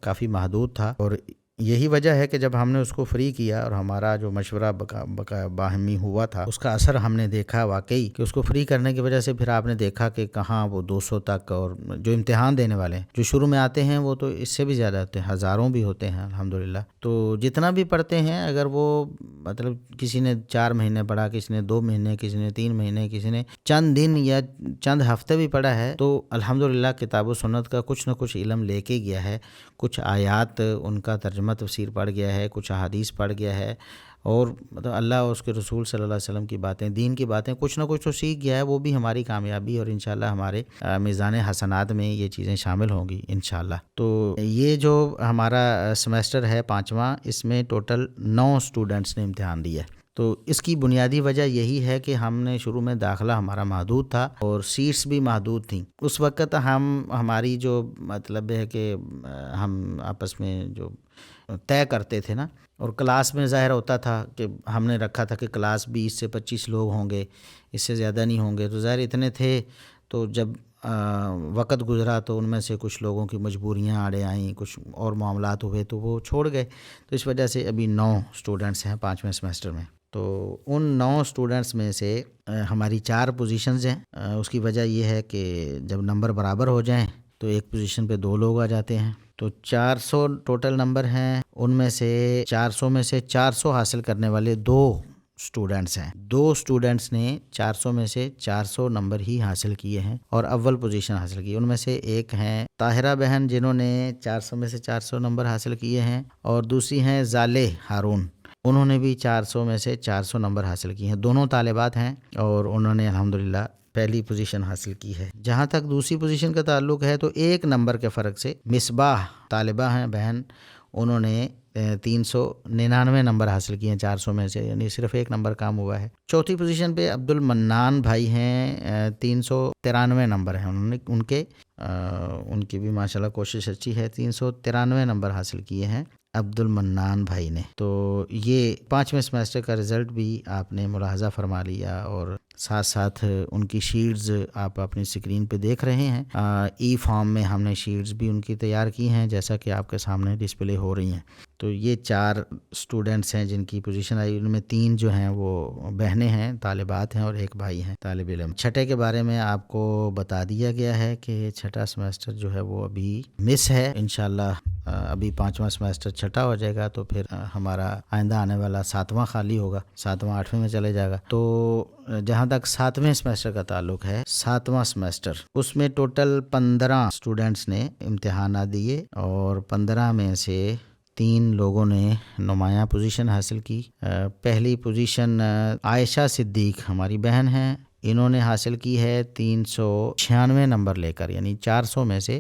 کافی محدود تھا، اور یہی وجہ ہے کہ جب ہم نے اس کو فری کیا اور ہمارا جو مشورہ باہمی ہوا تھا، اس کا اثر ہم نے دیکھا واقعی کہ اس کو فری کرنے کی وجہ سے پھر آپ نے دیکھا کہ کہاں وہ 200 تک، اور جو امتحان دینے والے ہیں جو شروع میں آتے ہیں وہ تو اس سے بھی زیادہ ہوتے ہیں، ہزاروں بھی ہوتے ہیں الحمدللہ۔ تو جتنا بھی پڑھتے ہیں، اگر وہ مطلب کسی نے 4 مہینے پڑھا، کسی نے 2 مہینے، کسی نے 3 مہینے، کسی نے چند دن یا چند ہفتے بھی پڑھا ہے، تو الحمدللہ کتاب و سنت کا کچھ نہ کچھ علم لے کے گیا ہے، کچھ آیات ان کا ترجمہ تفسیر پڑھ گیا ہے، کچھ احادیث پڑھ گیا ہے، اور مطلب اللہ اور اس کے رسول صلی اللہ علیہ وسلم کی باتیں، دین کی باتیں کچھ نہ کچھ تو سیکھ گیا ہے۔ وہ بھی ہماری کامیابی اور انشاءاللہ ہمارے میزان حسنات میں یہ چیزیں شامل ہوں گی انشاءاللہ۔ تو یہ جو ہمارا سمیسٹر ہے 5واں، اس میں ٹوٹل 9 اسٹوڈنٹس نے امتحان دیا ہے۔ تو اس کی بنیادی وجہ یہی ہے کہ ہم نے شروع میں داخلہ ہمارا محدود تھا اور سیٹس بھی محدود تھیں۔ اس وقت ہماری جو مطلب ہے کہ ہم آپس میں جو طے کرتے تھے نا، اور کلاس میں ظاہر ہوتا تھا کہ ہم نے رکھا تھا کہ کلاس 20 سے 25 لوگ ہوں گے، اس سے زیادہ نہیں ہوں گے، تو ظاہر اتنے تھے، تو جب وقت گزرا تو ان میں سے کچھ لوگوں کی مجبوریاں آڑے آئیں، کچھ اور معاملات ہوئے تو وہ چھوڑ گئے، تو اس وجہ سے ابھی 9 اسٹوڈنٹس ہیں 5ویں سمیسٹر میں۔ تو ان 9 اسٹوڈنٹس میں سے ہماری 4 پوزیشنز ہیں۔ اس کی وجہ یہ ہے کہ جب نمبر برابر ہو جائیں تو ایک پوزیشن پہ 2 لوگ آ جاتے ہیں، تو 400 ٹوٹل نمبر ہیں، ان میں سے 400 میں سے 400 حاصل کرنے والے 2 اسٹوڈنٹس ہیں۔ 2 اسٹوڈنٹس نے 400 میں سے 400 نمبر ہی حاصل کیے ہیں اور اول پوزیشن حاصل کی۔ ان میں سے ایک ہیں طاہرہ بہن جنہوں نے 400 میں سے 400 نمبر حاصل کیے ہیں، اور دوسری ہیں زالے ہارون، انہوں نے بھی 400 میں سے 400 نمبر حاصل کیے ہیں۔ دونوں طالبات ہیں اور انہوں نے الحمدللہ پہلی پوزیشن حاصل کی ہے۔ جہاں تک دوسری پوزیشن کا تعلق ہے تو ایک نمبر کے فرق سے مصباح طالبہ ہیں بہن، انہوں نے 399 نمبر حاصل کیے ہیں 400 میں سے، یعنی صرف ایک نمبر کام ہوا ہے۔ چوتھی پوزیشن پہ عبد المنان بھائی ہیں، 393 نمبر ہیں ان کی بھی ماشاءاللہ کوشش اچھی ہے، 393 نمبر حاصل کیے ہیں عبد المنان بھائی نے۔ تو یہ 5ویں سمیسٹر کا رزلٹ بھی آپ نے ملاحظہ فرما لیا، اور ساتھ ساتھ ان کی شیٹز آپ اپنی سکرین پہ دیکھ رہے ہیں۔ ای فارم میں ہم نے شیٹز بھی ان کی تیار کی ہیں، جیسا کہ آپ کے سامنے ڈسپلے ہو رہی ہیں۔ تو یہ 4 اسٹوڈنٹس ہیں جن کی پوزیشن آئی، ان میں 3 جو ہیں وہ بہنیں ہیں، طالبات ہیں، اور ایک بھائی ہیں طالب علم۔ چھٹے کے بارے میں آپ کو بتا دیا گیا ہے کہ چھٹا سمیسٹر جو ہے وہ ابھی مس ہے، انشاءاللہ ابھی 5واں سمیسٹر چھٹا ہو جائے گا تو پھر ہمارا آئندہ آنے والا 7واں خالی ہوگا، 7واں 8ویں میں چلے جائے گا۔ تو جہاں تک 7ویں سمیسٹر کا تعلق ہے، 7واں سمیسٹر، اس میں ٹوٹل 15 اسٹوڈنٹس نے امتحانات دیے، اور 15 میں سے 3 لوگوں نے نمایاں پوزیشن حاصل کی۔ پہلی پوزیشن عائشہ صدیق ہماری بہن ہیں، انہوں نے حاصل کی ہے 396 نمبر لے کر، یعنی 400 میں سے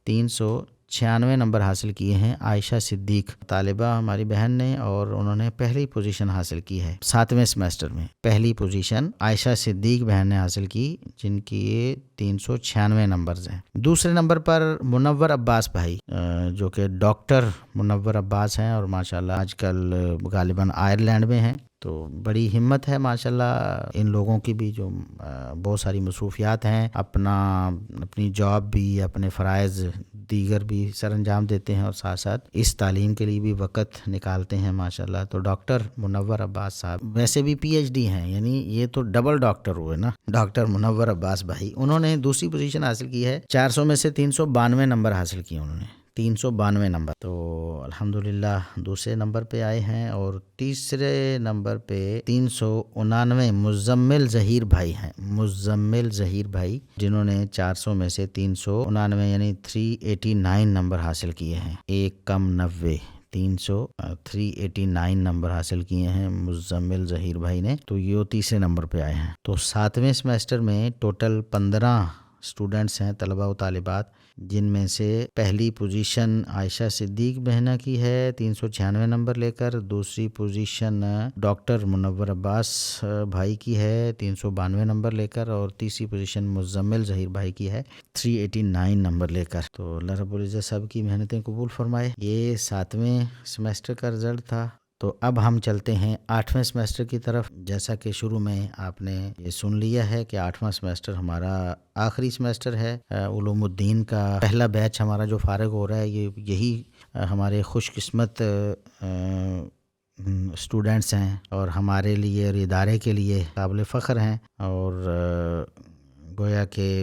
396 نمبر حاصل کیے ہیں عائشہ صدیق طالبہ ہماری بہن نے، اور انہوں نے پہلی پوزیشن حاصل کی ہے 7ویں سمیسٹر میں۔ پہلی پوزیشن عائشہ صدیق بہن نے حاصل کی، جن کی 396 نمبرز ہیں۔ دوسرے نمبر پر منور عباس بھائی، جو کہ ڈاکٹر منور عباس ہیں، اور ماشاءاللہ آج کل غالباً آئرلینڈ میں ہیں، تو بڑی ہمت ہے ماشاءاللہ ان لوگوں کی بھی، جو بہت ساری مصروفیات ہیں، اپنی جاب بھی، اپنے فرائض دیگر بھی سر انجام دیتے ہیں، اور ساتھ ساتھ اس تعلیم کے لیے بھی وقت نکالتے ہیں ماشاءاللہ۔ تو ڈاکٹر منور عباس صاحب ویسے بھی پی ایچ ڈی ہیں، یعنی یہ تو ڈبل ڈاکٹر ہوئے نا، ڈاکٹر منور عباس بھائی۔ انہوں نے دوسری پوزیشن حاصل کی ہے، 400 میں سے 392 نمبر حاصل کیے انہوں نے، 392 نمبر، تو الحمدللہ دوسرے نمبر پہ آئے ہیں۔ اور تیسرے نمبر پہ 399 مزمل ظہیر بھائی ہیں، مزمل ظہیر بھائی، جنہوں نے 400 میں سے 399 یعنی 389 نمبر حاصل کیے ہیں، 1 کم 90، 389 نمبر حاصل کیے ہیں مزمل ظہیر بھائی نے، تو یہ تیسرے نمبر پہ آئے ہیں۔ تو 7ویں سمیسٹر میں ٹوٹل 15 اسٹوڈنٹس ہیں، طلبہ و طالبات، جن میں سے پہلی پوزیشن عائشہ صدیق بہنہ کی ہے 396 نمبر لے کر، دوسری پوزیشن ڈاکٹر منور عباس بھائی کی ہے 392 نمبر لے کر، اور تیسری پوزیشن مزمل ظہیر بھائی کی ہے 389 نمبر لے کر۔ تو اللہ رب العزت سب کی محنتیں قبول فرمائے۔ یہ 7ویں سمیسٹر کا رزلٹ تھا۔ تو اب ہم چلتے ہیں 8ویں سمیسٹر کی طرف۔ جیسا کہ شروع میں آپ نے یہ سن لیا ہے کہ 8واں سمیسٹر ہمارا آخری سمیسٹر ہے، علوم الدین کا پہلا بیچ ہمارا جو فارغ ہو رہا ہے، یہی ہمارے خوش قسمت اسٹوڈنٹس ہیں، اور ہمارے لیے اور ادارے کے لیے قابل فخر ہیں، اور گویا کہ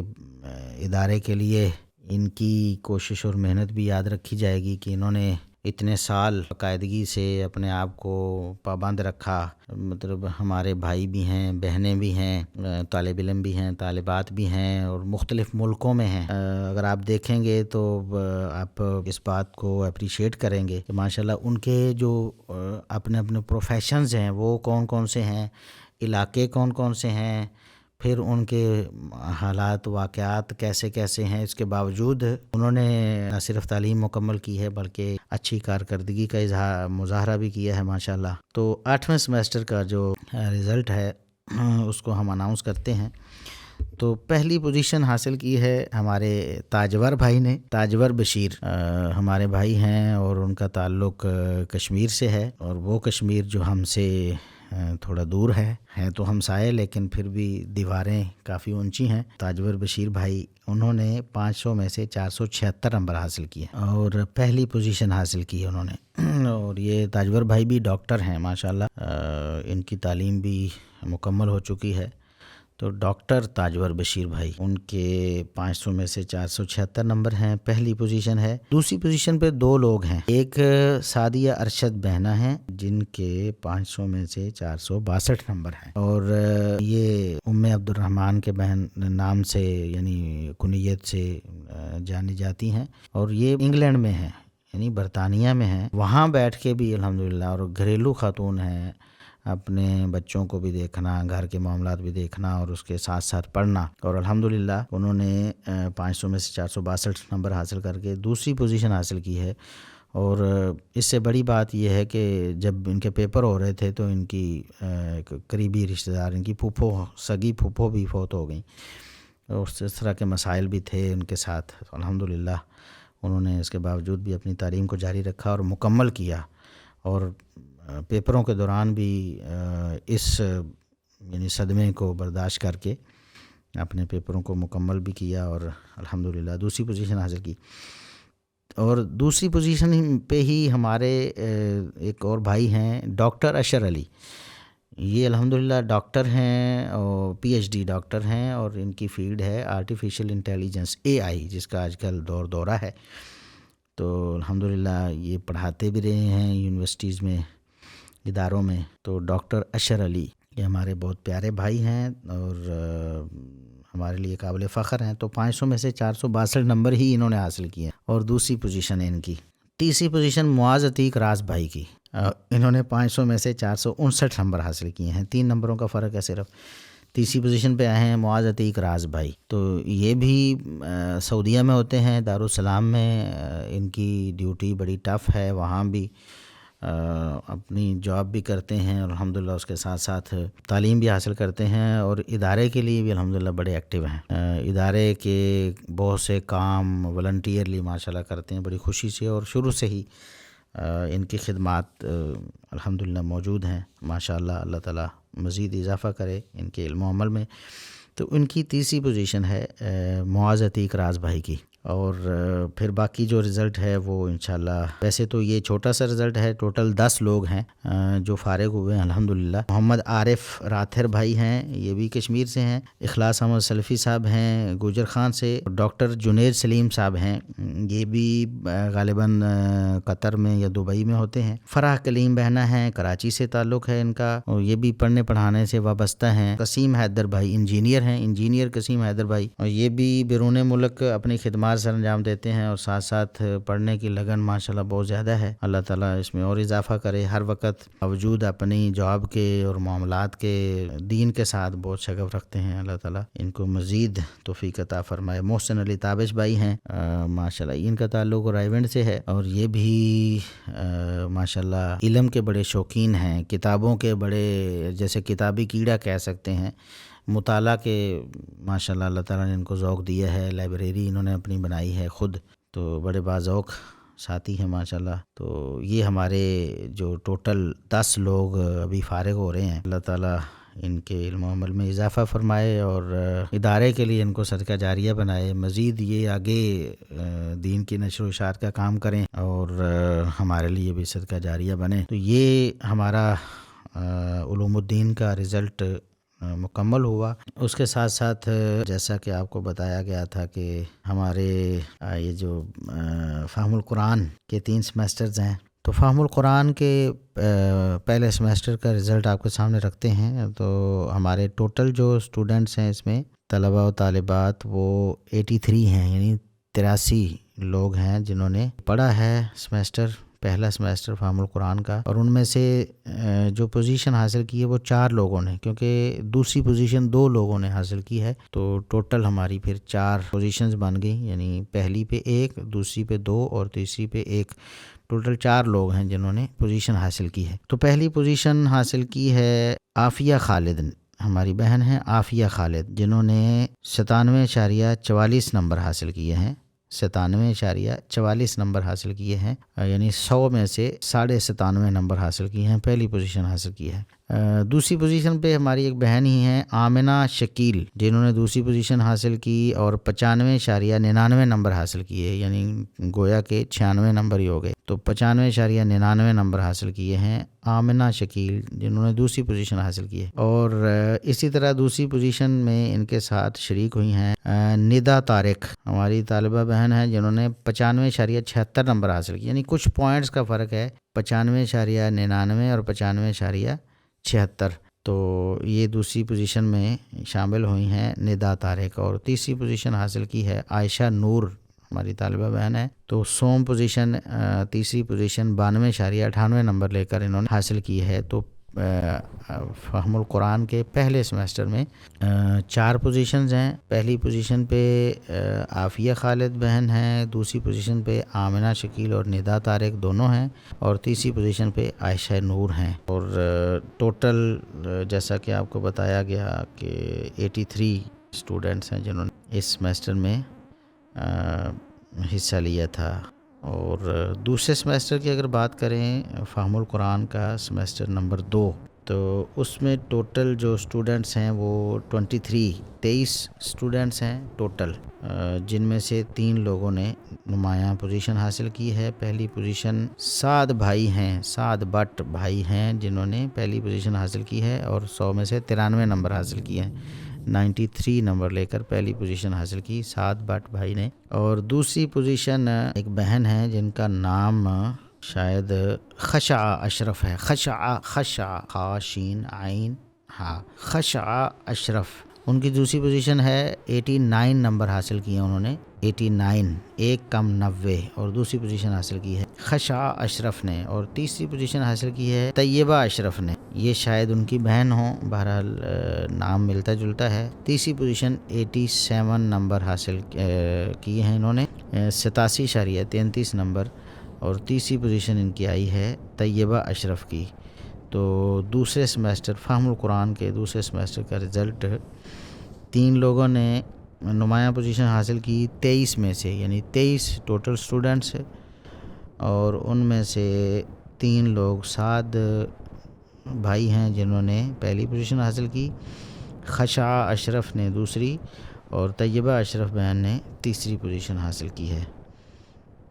ادارے کے لیے ان کی کوشش اور محنت بھی یاد رکھی جائے گی کہ انہوں نے اتنے سال باقاعدگی سے اپنے آپ کو پابند رکھا، مطلب ہمارے بھائی بھی ہیں، بہنیں بھی ہیں، طالب علم بھی ہیں، طالبات بھی ہیں، اور مختلف ملکوں میں ہیں۔ اگر آپ دیکھیں گے تو آپ اس بات کو اپریشیٹ کریں گے کہ ماشاءاللہ ان کے جو اپنے اپنے پروفیشنز ہیں وہ کون کون سے ہیں، علاقے کون کون سے ہیں، پھر ان کے حالات واقعات کیسے کیسے ہیں، اس کے باوجود انہوں نے نہ صرف تعلیم مکمل کی ہے بلکہ اچھی کارکردگی کا مظاہرہ بھی کیا ہے ماشاءاللہ۔ تو 8ویں سمیسٹر کا جو رزلٹ ہے اس کو ہم اناؤنس کرتے ہیں۔ تو پہلی پوزیشن حاصل کی ہے ہمارے تاجور بھائی نے، تاجور بشیر ہمارے بھائی ہیں، اور ان کا تعلق کشمیر سے ہے، اور وہ کشمیر جو ہم سے تھوڑا دور ہے تو ہمسائے، لیکن پھر بھی دیواریں کافی اونچی ہیں۔ تاجور بشیر بھائی، انہوں نے 500 میں سے 476 نمبر حاصل کیے اور پہلی پوزیشن حاصل کی انہوں نے۔ اور یہ تاجور بھائی بھی ڈاکٹر ہیں ماشاءاللہ، ان کی تعلیم بھی مکمل ہو چکی ہے۔ تو ڈاکٹر تاجور بشیر بھائی، ان کے 500 میں سے 476 نمبر ہیں، پہلی پوزیشن ہے۔ دوسری پوزیشن پہ 2 لوگ ہیں، ایک سعدیہ ارشد بہنا ہیں جن کے 500 میں سے 462 نمبر ہیں، اور یہ ام عبد الرحمن کے بہن نام سے یعنی کنیت سے جانی جاتی ہیں، اور یہ انگلینڈ میں ہیں یعنی برطانیہ میں ہیں، وہاں بیٹھ کے بھی الحمدللہ، اور گھریلو خاتون ہیں، اپنے بچوں کو بھی دیکھنا، گھر کے معاملات بھی دیکھنا اور اس کے ساتھ ساتھ پڑھنا، اور الحمدللہ انہوں نے 500 میں سے 462 نمبر حاصل کر کے دوسری پوزیشن حاصل کی ہے۔ اور اس سے بڑی بات یہ ہے کہ جب ان کے پیپر ہو رہے تھے تو ان کی قریبی رشتہ دار، ان کی سگی پھوپھو بھی فوت ہو گئیں، اور اس طرح کے مسائل بھی تھے ان کے ساتھ۔ الحمدللہ انہوں نے اس کے باوجود بھی اپنی تعلیم کو جاری رکھا اور مکمل کیا، اور پیپروں کے دوران بھی اس یعنی صدمے کو برداشت کر کے اپنے پیپروں کو مکمل بھی کیا اور الحمدللہ دوسری پوزیشن حاصل کی۔ اور دوسری پوزیشن پہ ہی ہمارے ایک اور بھائی ہیں ڈاکٹر اشر علی، یہ الحمدللہ ڈاکٹر ہیں اور پی ایچ ڈی ڈاکٹر ہیں، اور ان کی فیلڈ ہے آرٹیفیشل انٹیلیجنس AI، جس کا آج کل دورہ ہے۔ تو الحمدللہ یہ پڑھاتے بھی رہے ہیں یونیورسٹیز میں، اداروں میں۔ تو ڈاکٹر اشر علی یہ ہمارے بہت پیارے بھائی ہیں اور ہمارے لیے قابل فخر ہیں۔ تو 500 میں سے 462 نمبر ہی انہوں نے حاصل کیے، اور دوسری پوزیشن ہے ان کی۔ تیسری پوزیشن معاذ عتیق راز بھائی کی، انہوں نے 500 میں سے 459 نمبر حاصل کیے ہیں، 3 نمبروں کا فرق ہے صرف۔ تیسری پوزیشن پہ آئے ہیں معاذ عتیق راز بھائی، تو یہ بھی سعودیہ میں ہوتے ہیں، دارالسلام میں ان کی ڈیوٹی بڑی ٹف ہے، وہاں بھی اپنی جاب بھی کرتے ہیں، اور الحمدللہ اس کے ساتھ ساتھ تعلیم بھی حاصل کرتے ہیں، اور ادارے کے لیے بھی الحمدللہ بڑے ایکٹیو ہیں۔ ادارے کے بہت سے کام والنٹیئرلی ماشاءاللہ کرتے ہیں بڑی خوشی سے، اور شروع سے ہی ان کی خدمات الحمدللہ موجود ہیں ماشاءاللہ۔ اللہ تعالیٰ مزید اضافہ کرے ان کے علم و عمل میں۔ تو ان کی تیسری پوزیشن ہے معاذ عتیق راز بھائی کی، اور پھر باقی جو رزلٹ ہے وہ انشاءاللہ، ویسے تو یہ چھوٹا سا رزلٹ ہے، ٹوٹل 10 لوگ ہیں جو فارغ ہوئے ہیں الحمدللہ۔ محمد عارف راتھر بھائی ہیں، یہ بھی کشمیر سے ہیں۔ اخلاص احمد سلفی صاحب ہیں گوجر خان سے۔ ڈاکٹر جنید سلیم صاحب ہیں، یہ بھی غالباً قطر میں یا دبئی میں ہوتے ہیں۔ فرح کلیم بہنا ہیں، کراچی سے تعلق ہے ان کا، اور یہ بھی پڑھنے پڑھانے سے وابستہ ہیں۔ قسیم حیدر بھائی انجینئر ہیں، انجینئر قسیم حیدر بھائی، اور یہ بھی بیرون ملک اپنی خدمات سر انجام دیتے ہیں، اور ساتھ ساتھ پڑھنے کی لگن ماشاءاللہ بہت زیادہ ہے۔ اللہ تعالیٰ اس میں اور اضافہ کرے، ہر وقت باوجود اپنی جاب کے اور معاملات کے دین کے ساتھ بہت شغف رکھتے ہیں۔ اللہ تعالیٰ ان کو مزید توفیق عطا فرمائے۔ محسن علی تابش بھائی ہیں، ماشاءاللہ ان کا تعلق رائیونڈ سے ہے، اور یہ بھی ماشاءاللہ علم کے بڑے شوقین ہیں، کتابوں کے بڑے جیسے کتابی کیڑا کہہ سکتے ہیں، مطالعہ کے ماشاءاللہ اللہ تعالیٰ نے ان کو ذوق دیا ہے، لائبریری انہوں نے اپنی بنائی ہے خود، تو بڑے باذوق ساتھی ہیں ماشاءاللہ۔ تو یہ ہمارے جو ٹوٹل 10 لوگ ابھی فارغ ہو رہے ہیں، اللہ تعالیٰ ان کے علم و عمل میں اضافہ فرمائے، اور ادارے کے لیے ان کو صدقہ جاریہ بنائے، مزید یہ آگے دین کی نشر و اشاعت کا کام کریں، اور ہمارے لیے بھی صدقہ جاریہ بنے۔ تو یہ ہمارا علوم الدین کا رزلٹ مکمل ہوا۔ اس کے ساتھ ساتھ جیسا کہ آپ کو بتایا گیا تھا کہ ہمارے یہ جو فہم القرآن کے 3 سیمسٹرز ہیں، تو فہم القرآن کے پہلے سیمسٹر کا رزلٹ آپ کے سامنے رکھتے ہیں۔ تو ہمارے ٹوٹل جو اسٹوڈنٹس ہیں اس میں، طلباء و طالبات، وہ 83 ہیں، یعنی 83 لوگ ہیں جنہوں نے پڑھا ہے پہلا سیمسٹر فہم القرآن کا، اور ان میں سے جو پوزیشن حاصل کی ہے وہ 4 لوگوں نے، کیونکہ دوسری پوزیشن 2 لوگوں نے حاصل کی ہے، تو ٹوٹل ہماری پھر 4 پوزیشنز بن گئیں، یعنی پہلی پہ 1، دوسری پہ 2 اور تیسری پہ 1، ٹوٹل 4 لوگ ہیں جنہوں نے پوزیشن حاصل کی ہے۔ تو پہلی پوزیشن حاصل کی ہے عافیہ خالد، ہماری بہن ہیں عافیہ خالد، جنہوں نے 97.44 نمبر حاصل کیے ہیں، 97.44 نمبر حاصل کیے ہیں، یعنی 100 میں سے 97.5 نمبر حاصل کیے ہیں، پہلی پوزیشن حاصل کی ہے۔ دوسری پوزیشن پہ ہماری ایک بہن ہی ہیں آمنہ شکیل، جنہوں نے دوسری پوزیشن حاصل کی اور 95.99 نمبر حاصل کیے، یعنی گویا کے 96 نمبر ہی ہو گئے، تو 95.99 نمبر حاصل کیے ہیں آمنہ شکیل، جنہوں نے دوسری پوزیشن حاصل کی ہے۔ اور اسی طرح دوسری پوزیشن میں ان کے ساتھ شریک ہوئی ہیں ندا طارق، ہماری طالبہ بہن ہیں، جنہوں نے 95.76 نمبر حاصل کیے، یعنی کچھ پوائنٹس کا فرق ہے، 95.99 اور 95.76۔ تو یہ دوسری پوزیشن میں شامل ہوئی ہیں ندا طارق، اور تیسری پوزیشن حاصل کی ہے عائشہ نور، ہماری طالبہ بہن ہے، تو سوم پوزیشن، تیسری پوزیشن 92.98 نمبر لے کر انہوں نے حاصل کی ہے۔ تو فہم القرآن کے پہلے سیمیسٹر میں 4 پوزیشنز ہیں۔ پہلی پوزیشن پہ عافیہ خالد بہن ہیں، دوسری پوزیشن پہ آمنہ شکیل اور ندا طارق دونوں ہیں، اور تیسری پوزیشن پہ عائشہ نور ہیں۔ اور ٹوٹل جیسا کہ آپ کو بتایا گیا کہ 83 اسٹوڈنٹس ہیں جنہوں نے اس سیمیسٹر میں حصہ لیا تھا۔ اور دوسرے سیمیسٹر کی اگر بات کریں فہم القرآن کا سیمیسٹر نمبر 2، تو اس میں ٹوٹل جو اسٹوڈنٹس ہیں وہ 23 اسٹوڈنٹس ہیں ٹوٹل، جن میں سے 3 لوگوں نے نمایاں پوزیشن حاصل کی ہے۔ پہلی پوزیشن سعد بھائی ہیں، سعد بٹ بھائی ہیں، جنہوں نے پہلی پوزیشن حاصل کی ہے اور 100 میں سے 93 نمبر حاصل کیے ہیں، 93 نمبر لے کر پہلی پوزیشن حاصل کی سعد بٹ بھائی نے۔ اور دوسری پوزیشن ایک بہن ہے جن کا نام شاید خشعہ اشرف ہے، خشعہ خاشین عین خشعہ اشرف، ان کی دوسری پوزیشن ہے، 89 نمبر حاصل کیے انہوں نے، 89 ایک کم 90، اور دوسری پوزیشن حاصل کی ہے خشعہ اشرف نے، اور تیسری پوزیشن حاصل کی ہے طیبہ اشرف نے، یہ شاید ان کی بہن ہوں، بہرحال نام ملتا جلتا ہے۔ تیسری پوزیشن 87 نمبر حاصل کیے ہیں انہوں نے، 87.33 نمبر، اور تیسری پوزیشن ان کی آئی ہے طیبہ اشرف کی۔ تو دوسرے سیمیسٹر فہم القرآن کے دوسرے سیمیسٹر کا رزلٹ 3 لوگوں نے نمایاں پوزیشن حاصل کی 23 میں سے، یعنی 23 ٹوٹل سٹوڈنٹس، اور ان میں سے 3 لوگ سعد بھائی ہیں جنہوں نے پہلی پوزیشن حاصل کی، خشعہ اشرف نے دوسری، اور طیبہ اشرف بہن نے تیسری پوزیشن حاصل کی ہے۔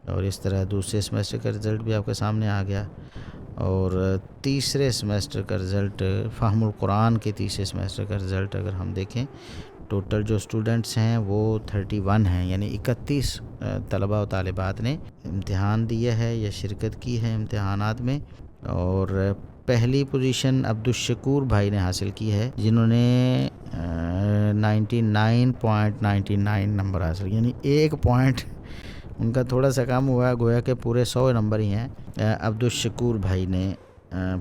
اور اس طرح دوسرے سیمیسٹر کا رزلٹ بھی آپ کے سامنے آ گیا۔ اور تیسرے سیمیسٹر کا رزلٹ فہم القرآن کے تیسرے سیمیسٹر کا رزلٹ اگر ہم دیکھیں، ٹوٹل جو اسٹوڈنٹس ہیں وہ 31 ہیں، یعنی 31 طلباء و طالبات نے امتحان دیا ہے یا شرکت کی ہے امتحانات میں۔ اور پہلی پوزیشن عبدالشکور بھائی نے حاصل کی ہے، جنہوں نے 99.99 نمبر حاصل، یعنی 1 پوائنٹ ان کا تھوڑا سا کم ہوا ہے، گویا کہ پورے 100 نمبر ہی ہیں۔ عبدالشکور بھائی نے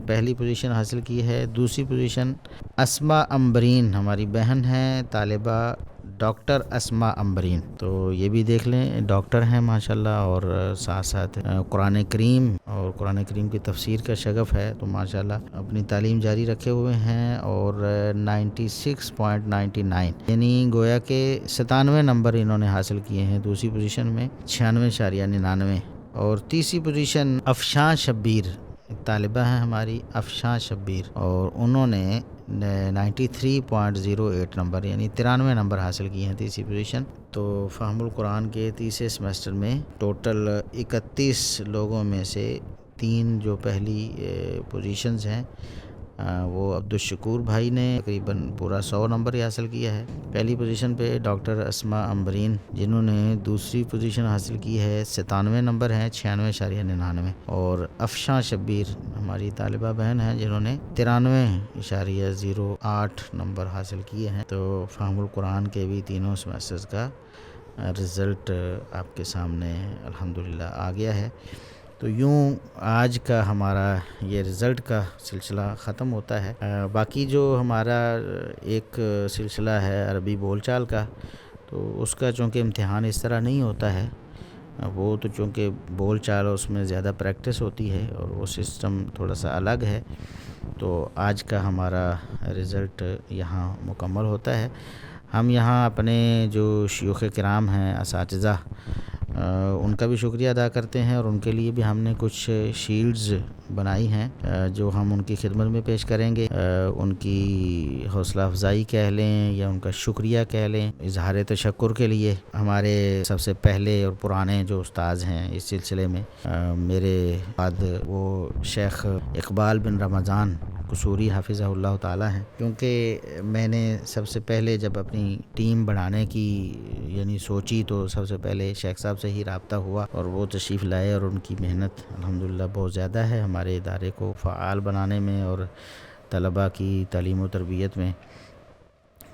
پہلی پوزیشن حاصل کی ہے۔ دوسری پوزیشن اسماء امبرین، ہماری بہن ہیں طالبہ ڈاکٹر اسماء امبرین، تو یہ بھی دیکھ لیں ڈاکٹر ہیں ماشاءاللہ، اور ساتھ ساتھ قرآن کریم اور قرآن کریم کی تفسیر کا شغف ہے، تو ماشاءاللہ اپنی تعلیم جاری رکھے ہوئے ہیں، اور 96.99 یعنی گویا کہ 97 نمبر انہوں نے حاصل کیے ہیں دوسری پوزیشن میں، 96.99۔ اور تیسری پوزیشن افشاں شبیر، ایک طالبہ ہیں ہماری افشاں شبیر، اور انہوں نے 93.08 نمبر یعنی 93 نمبر حاصل کیے ہیں تیسری پوزیشن۔ تو فہم القرآن کے تیسرے سیمیسٹر میں ٹوٹل 31 لوگوں میں سے 3 جو پہلی پوزیشنز ہیں وہ عبدالشکور بھائی نے تقریباً پورا 100 نمبر ہی حاصل کیا ہے۔ پہلی پوزیشن پہ ڈاکٹر اسماء امبرین، جنہوں نے دوسری پوزیشن حاصل کی ہے 97 نمبر ہیں، 96.99۔ اور افشاں شبیر ہماری طالبہ بہن ہیں جنہوں نے 93.08 نمبر حاصل کیے ہیں۔ تو فہم القرآن کے بھی تینوں سیمیسٹرز کا رزلٹ آپ کے سامنے الحمدللہ آ گیا ہے۔ تو یوں آج کا ہمارا یہ رزلٹ کا سلسلہ ختم ہوتا ہے۔ باقی جو ہمارا ایک سلسلہ ہے عربی بول چال کا، تو اس کا چونکہ امتحان اس طرح نہیں ہوتا ہے، وہ تو چونکہ بول چال اس میں زیادہ پریکٹس ہوتی ہے اور وہ سسٹم تھوڑا سا الگ ہے، تو آج کا ہمارا رزلٹ یہاں مکمل ہوتا ہے۔ ہم یہاں اپنے جو شیوخ کرام ہیں، اساتذہ، ان کا بھی شکریہ ادا کرتے ہیں، اور ان کے لیے بھی ہم نے کچھ شیلڈز بنائی ہیں جو ہم ان کی خدمت میں پیش کریں گے. ان کی حوصلہ افزائی کہہ لیں یا ان کا شکریہ کہہ لیں، اظہار تشکر کے لیے. ہمارے سب سے پہلے اور پرانے جو استاذ ہیں اس سلسلے میں، میرے بعد وہ شیخ اقبال بن رمضان قصوری حافظہ اللہ تعالی ہیں. کیونکہ میں نے سب سے پہلے جب اپنی ٹیم بڑھانے کی یعنی سوچی تو سب سے پہلے شیخ صاحب سے ہی رابطہ ہوا، اور وہ تشریف لائے، اور ان کی محنت الحمدللہ بہت زیادہ ہے ہمارے ادارے کو فعال بنانے میں اور طلباء کی تعلیم و تربیت میں.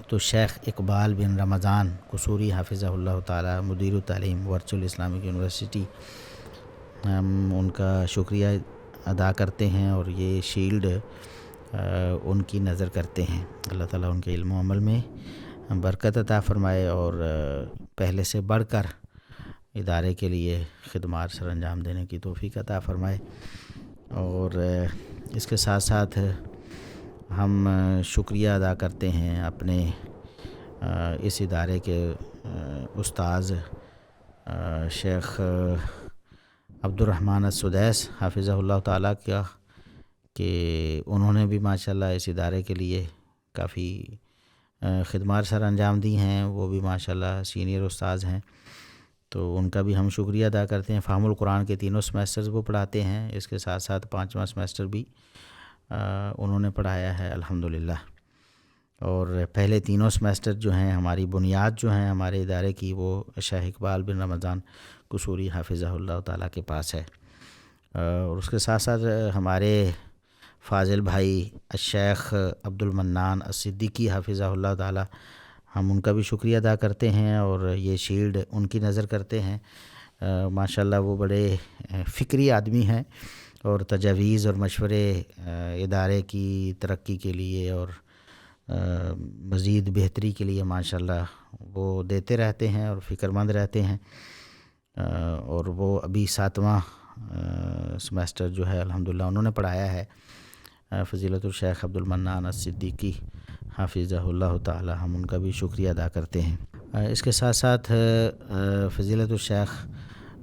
تو شیخ اقبال بن رمضان قصوری حافظہ اللہ تعالی، مدیر التعلیم ورچوئل اسلامک یونیورسٹی، ہم ان کا شکریہ ادا کرتے ہیں، اور یہ شیلڈ ان کی نظر کرتے ہیں. اللہ تعالیٰ ان کے علم و عمل میں برکت عطا فرمائے، اور پہلے سے بڑھ کر ادارے کے لیے خدمات سر انجام دینے کی توفیق عطا فرمائے. اور اس کے ساتھ ساتھ ہم شکریہ ادا کرتے ہیں اپنے اس ادارے کے استاذ شیخ عبد الرحمن السدیس حافظہ اللہ تعالیٰ کا، کہ انہوں نے بھی ماشاءاللہ اس ادارے کے لیے کافی خدمات سر انجام دی ہیں. وہ بھی ماشاءاللہ سینئر استاذ ہیں، تو ان کا بھی ہم شکریہ ادا کرتے ہیں. فہم القرآن کے تینوں سمیسٹرز وہ پڑھاتے ہیں، اس کے ساتھ ساتھ 5واں سمیسٹر بھی انہوں نے پڑھایا ہے الحمدللہ. اور پہلے تینوں سمیسٹر جو ہیں ہماری بنیاد جو ہیں ہمارے ادارے کی، وہ شیخ اقبال بن رمضان قصوری حافظہ اللہ تعالیٰ کے پاس ہے. اور اس کے ساتھ ساتھ ہمارے فاضل بھائی الشیخ عبد المنان الصدیقی حافظہ اللہ تعالیٰ، ہم ان کا بھی شکریہ ادا کرتے ہیں، اور یہ شیلڈ ان کی نظر کرتے ہیں. ماشاءاللہ وہ بڑے فکری آدمی ہیں، اور تجاویز اور مشورے ادارے کی ترقی کے لیے اور مزید بہتری کے لیے ماشاءاللہ وہ دیتے رہتے ہیں اور فکر مند رہتے ہیں. اور وہ ابھی 7واں سمیسٹر جو ہے الحمدللہ انہوں نے پڑھایا ہے. فضیلت الشیخ عبد المنان الصدیقی حافظہ اللہ تعالی، ہم ان کا بھی شکریہ ادا کرتے ہیں. اس کے ساتھ ساتھ فضیلت الشیخ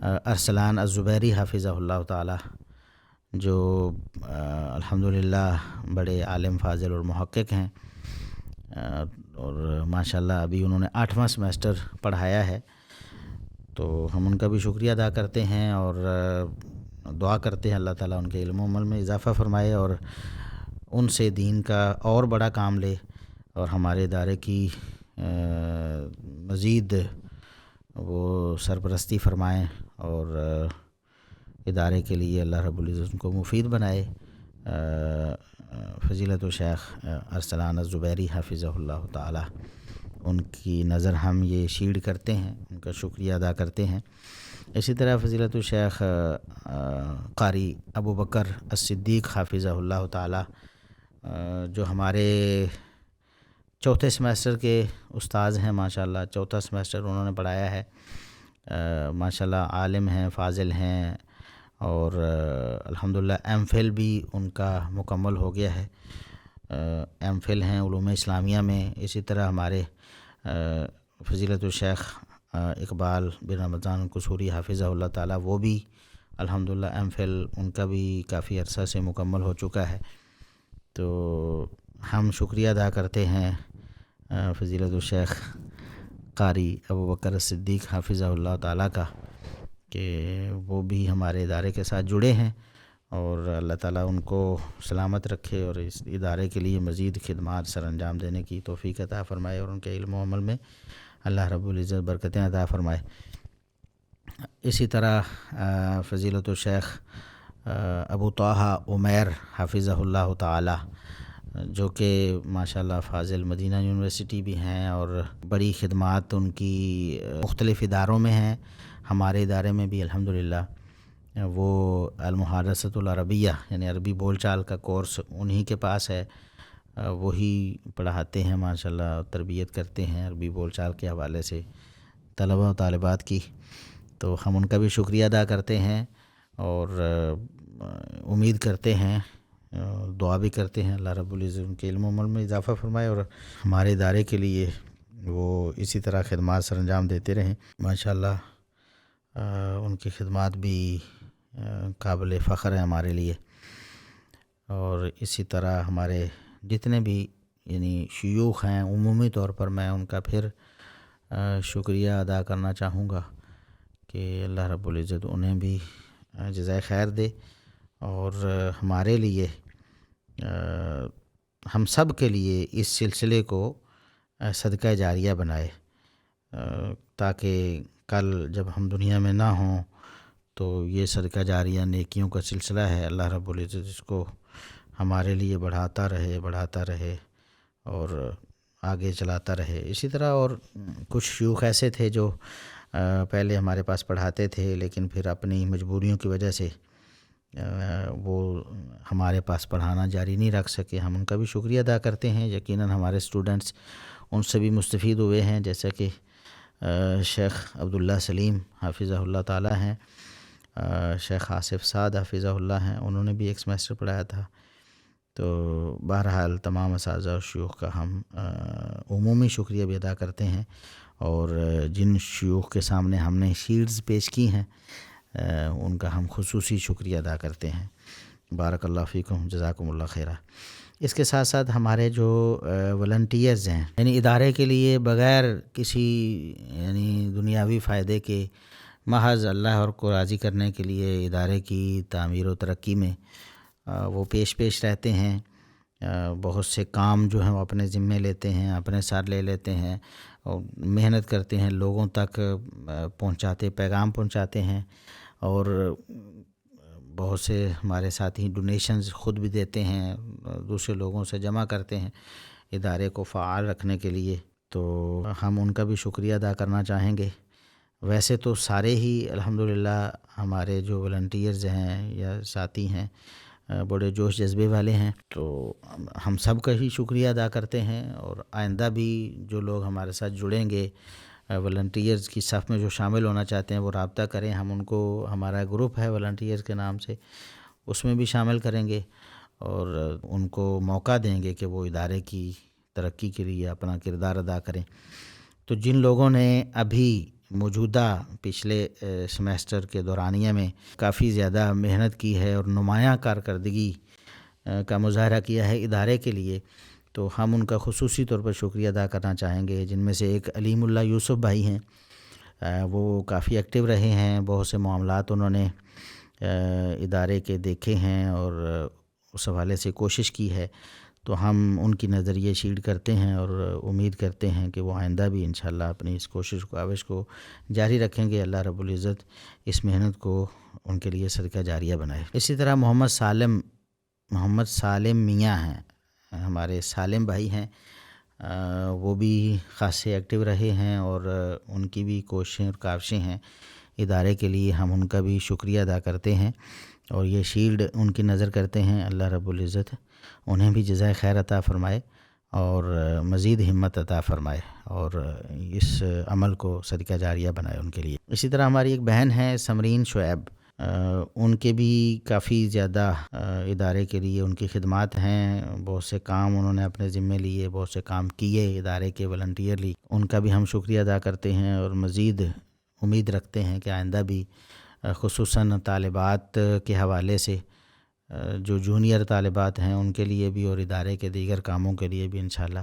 ارسلان الزبیری حافظہ اللہ تعالی، جو الحمدللہ بڑے عالم فاضل اور محقق ہیں، اور ماشاءاللہ ابھی انہوں نے 8واں سمیسٹر پڑھایا ہے. تو ہم ان کا بھی شکریہ ادا کرتے ہیں، اور دعا کرتے ہیں اللہ تعالیٰ ان کے علم و عمل میں اضافہ فرمائے، اور ان سے دین کا اور بڑا کام لے، اور ہمارے ادارے کی مزید وہ سرپرستی فرمائیں، اور ادارے کے لیے اللہ رب العزت ان کو مفید بنائے. فضیلت الشیخ ارسلان الزبیری حافظہ اللہ تعالی، ان کی نظر ہم یہ شیلڈ کرتے ہیں، ان کا شکریہ ادا کرتے ہیں. اسی طرح فضیلت الشیخ قاری ابو بکر الصدیق حافظہ اللہ تعالی، جو ہمارے چوتھے سمیسٹر کے استاذ ہیں، ماشاءاللہ 4تھا سمیسٹر انہوں نے پڑھایا ہے. ماشاءاللہ عالم ہیں، فاضل ہیں، اور الحمدللہ ایم فل بھی ان کا مکمل ہو گیا ہے. ایم فل ہیں علوم اسلامیہ میں. اسی طرح ہمارے فضیلت الشیخ اقبال بن رمضان قصوری حافظہ اللہ تعالیٰ، وہ بھی الحمدللہ ایم فل ان کا بھی کافی عرصہ سے مکمل ہو چکا ہے. تو ہم شکریہ ادا کرتے ہیں فضیلت الشیخ قاری ابو بکر الصدیق حافظہ اللہ تعالیٰ کا، کہ وہ بھی ہمارے ادارے کے ساتھ جڑے ہیں، اور اللہ تعالیٰ ان کو سلامت رکھے، اور اس ادارے کے لیے مزید خدمات سر انجام دینے کی توفیق عطا فرمائے، اور ان کے علم و عمل میں اللہ رب العزت برکتیں عطا فرمائے. اسی طرح فضیلت الشیخ ابو طٰہٰ عمیر حافظہ اللہ تعالی، جو کہ ماشاءاللہ فاضل مدینہ یونیورسٹی بھی ہیں، اور بڑی خدمات ان کی مختلف اداروں میں ہیں. ہمارے ادارے میں بھی الحمدللہ وہ المحادثۃ العربیہ یعنی عربی بول چال کا کورس انہی کے پاس ہے. وہی پڑھاتے ہیں ماشاءاللہ، تربیت کرتے ہیں عربی بول چال کے حوالے سے طلباء و طالبات کی. تو ہم ان کا بھی شکریہ ادا کرتے ہیں، اور امید کرتے ہیں، دعا بھی کرتے ہیں اللہ رب العزت ان کے علم و عمل میں اضافہ فرمائے، اور ہمارے ادارے کے لیے وہ اسی طرح خدمات سر انجام دیتے رہیں. ماشاءاللہ ان کی خدمات بھی قابل فخر ہیں ہمارے لیے، اور اسی طرح ہمارے جتنے بھی یعنی شیوخ ہیں عمومی طور پر میں ان کا پھر شکریہ ادا کرنا چاہوں گا کہ اللہ رب العزت انہیں بھی جزائے خیر دے، اور ہمارے لیے ہم سب کے لیے اس سلسلے کو صدقہ جاریہ بنائے، تاکہ کل جب ہم دنیا میں نہ ہوں تو یہ صدقہ جاریہ نیکیوں کا سلسلہ ہے، اللہ رب العزت اس کو ہمارے لیے بڑھاتا رہے اور آگے چلاتا رہے۔ اسی طرح اور کچھ شیوخ ایسے تھے جو پہلے ہمارے پاس پڑھاتے تھے لیکن پھر اپنی مجبوریوں کی وجہ سے وہ ہمارے پاس پڑھانا جاری نہیں رکھ سکے، ہم ان کا بھی شکریہ ادا کرتے ہیں۔ یقیناً ہمارے اسٹوڈنٹس ان سے بھی مستفید ہوئے ہیں، جیسا کہ شیخ عبداللہ سلیم حافظہ اللہ تعالی ہیں، شیخ آصف سعد حافظہ اللہ ہیں، انہوں نے بھی ایک سمیسٹر پڑھایا تھا۔ تو بہرحال تمام اساتذہ اور شیوخ کا ہم عمومی شکریہ بھی ادا کرتے ہیں، اور جن شیوخ کے سامنے ہم نے شیلڈز پیش کی ہیں ان کا ہم خصوصی شکریہ ادا کرتے ہیں۔ بارک اللہ فیکم، جزاکم اللہ خیرہ۔ اس کے ساتھ ساتھ ہمارے جو والنٹیئرز ہیں، یعنی ادارے کے لیے بغیر کسی یعنی دنیاوی فائدے کے، محض اللہ اور کو راضی کرنے کے لیے ادارے کی تعمیر و ترقی میں وہ پیش رہتے ہیں۔ بہت سے کام جو ہیں وہ اپنے ذمے لیتے ہیں، اپنے ساتھ لے لیتے ہیں اور محنت کرتے ہیں، لوگوں تک پیغام پہنچاتے ہیں، اور بہت سے ہمارے ساتھی ڈونیشنز خود بھی دیتے ہیں، دوسرے لوگوں سے جمع کرتے ہیں ادارے کو فعال رکھنے کے لیے، تو ہم ان کا بھی شکریہ ادا کرنا چاہیں گے۔ ویسے تو سارے ہی الحمدللہ ہمارے جو والنٹیئرز ہیں یا ساتھی ہیں بڑے جوش جذبے والے ہیں، تو ہم سب کا ہی شکریہ ادا کرتے ہیں، اور آئندہ بھی جو لوگ ہمارے ساتھ جڑیں گے والنٹیئرز کی صف میں جو شامل ہونا چاہتے ہیں وہ رابطہ کریں، ہم ان کو، ہمارا گروپ ہے والنٹیئرز کے نام سے، اس میں بھی شامل کریں گے اور ان کو موقع دیں گے کہ وہ ادارے کی ترقی کے لیے اپنا کردار ادا کریں۔ تو جن لوگوں نے ابھی موجودہ پچھلے سمیسٹر کے دورانیہ میں کافی زیادہ محنت کی ہے اور نمایاں کارکردگی کا مظاہرہ کیا ہے ادارے کے لیے، تو ہم ان کا خصوصی طور پر شکریہ ادا کرنا چاہیں گے، جن میں سے ایک علیم اللہ یوسف بھائی ہیں، وہ کافی ایکٹیو رہے ہیں، بہت سے معاملات انہوں نے ادارے کے دیکھے ہیں اور اس حوالے سے کوشش کی ہے، تو ہم ان کی نظریے شیئر کرتے ہیں اور امید کرتے ہیں کہ وہ آئندہ بھی انشاءاللہ اپنی اس کاوش کو جاری رکھیں گے، اللہ رب العزت اس محنت کو ان کے لیے صدقہ جاریہ بنائے۔ اسی طرح محمد سالم میاں ہیں، ہمارے سالم بھائی ہیں، وہ بھی خاصے ایکٹیو رہے ہیں اور ان کی بھی کوششیں اور کاوشیں ہیں ادارے کے لیے، ہم ان کا بھی شکریہ ادا کرتے ہیں اور یہ شیلڈ ان کی نظر کرتے ہیں، اللہ رب العزت انہیں بھی جزائے خیر عطا فرمائے اور مزید ہمت عطا فرمائے اور اس عمل کو صدقہ جاریہ بنائے ان کے لیے۔ اسی طرح ہماری ایک بہن ہے سمرین شعیب، ان کے بھی کافی زیادہ ادارے کے لیے ان کی خدمات ہیں، بہت سے کام انہوں نے اپنے ذمے لیے، بہت سے کام کیے ادارے کے والنٹیئرلی، ان کا بھی ہم شکریہ ادا کرتے ہیں اور مزید امید رکھتے ہیں کہ آئندہ بھی خصوصاً طالبات کے حوالے سے، جو جونیئر طالبات ہیں ان کے لیے بھی اور ادارے کے دیگر کاموں کے لیے بھی انشاءاللہ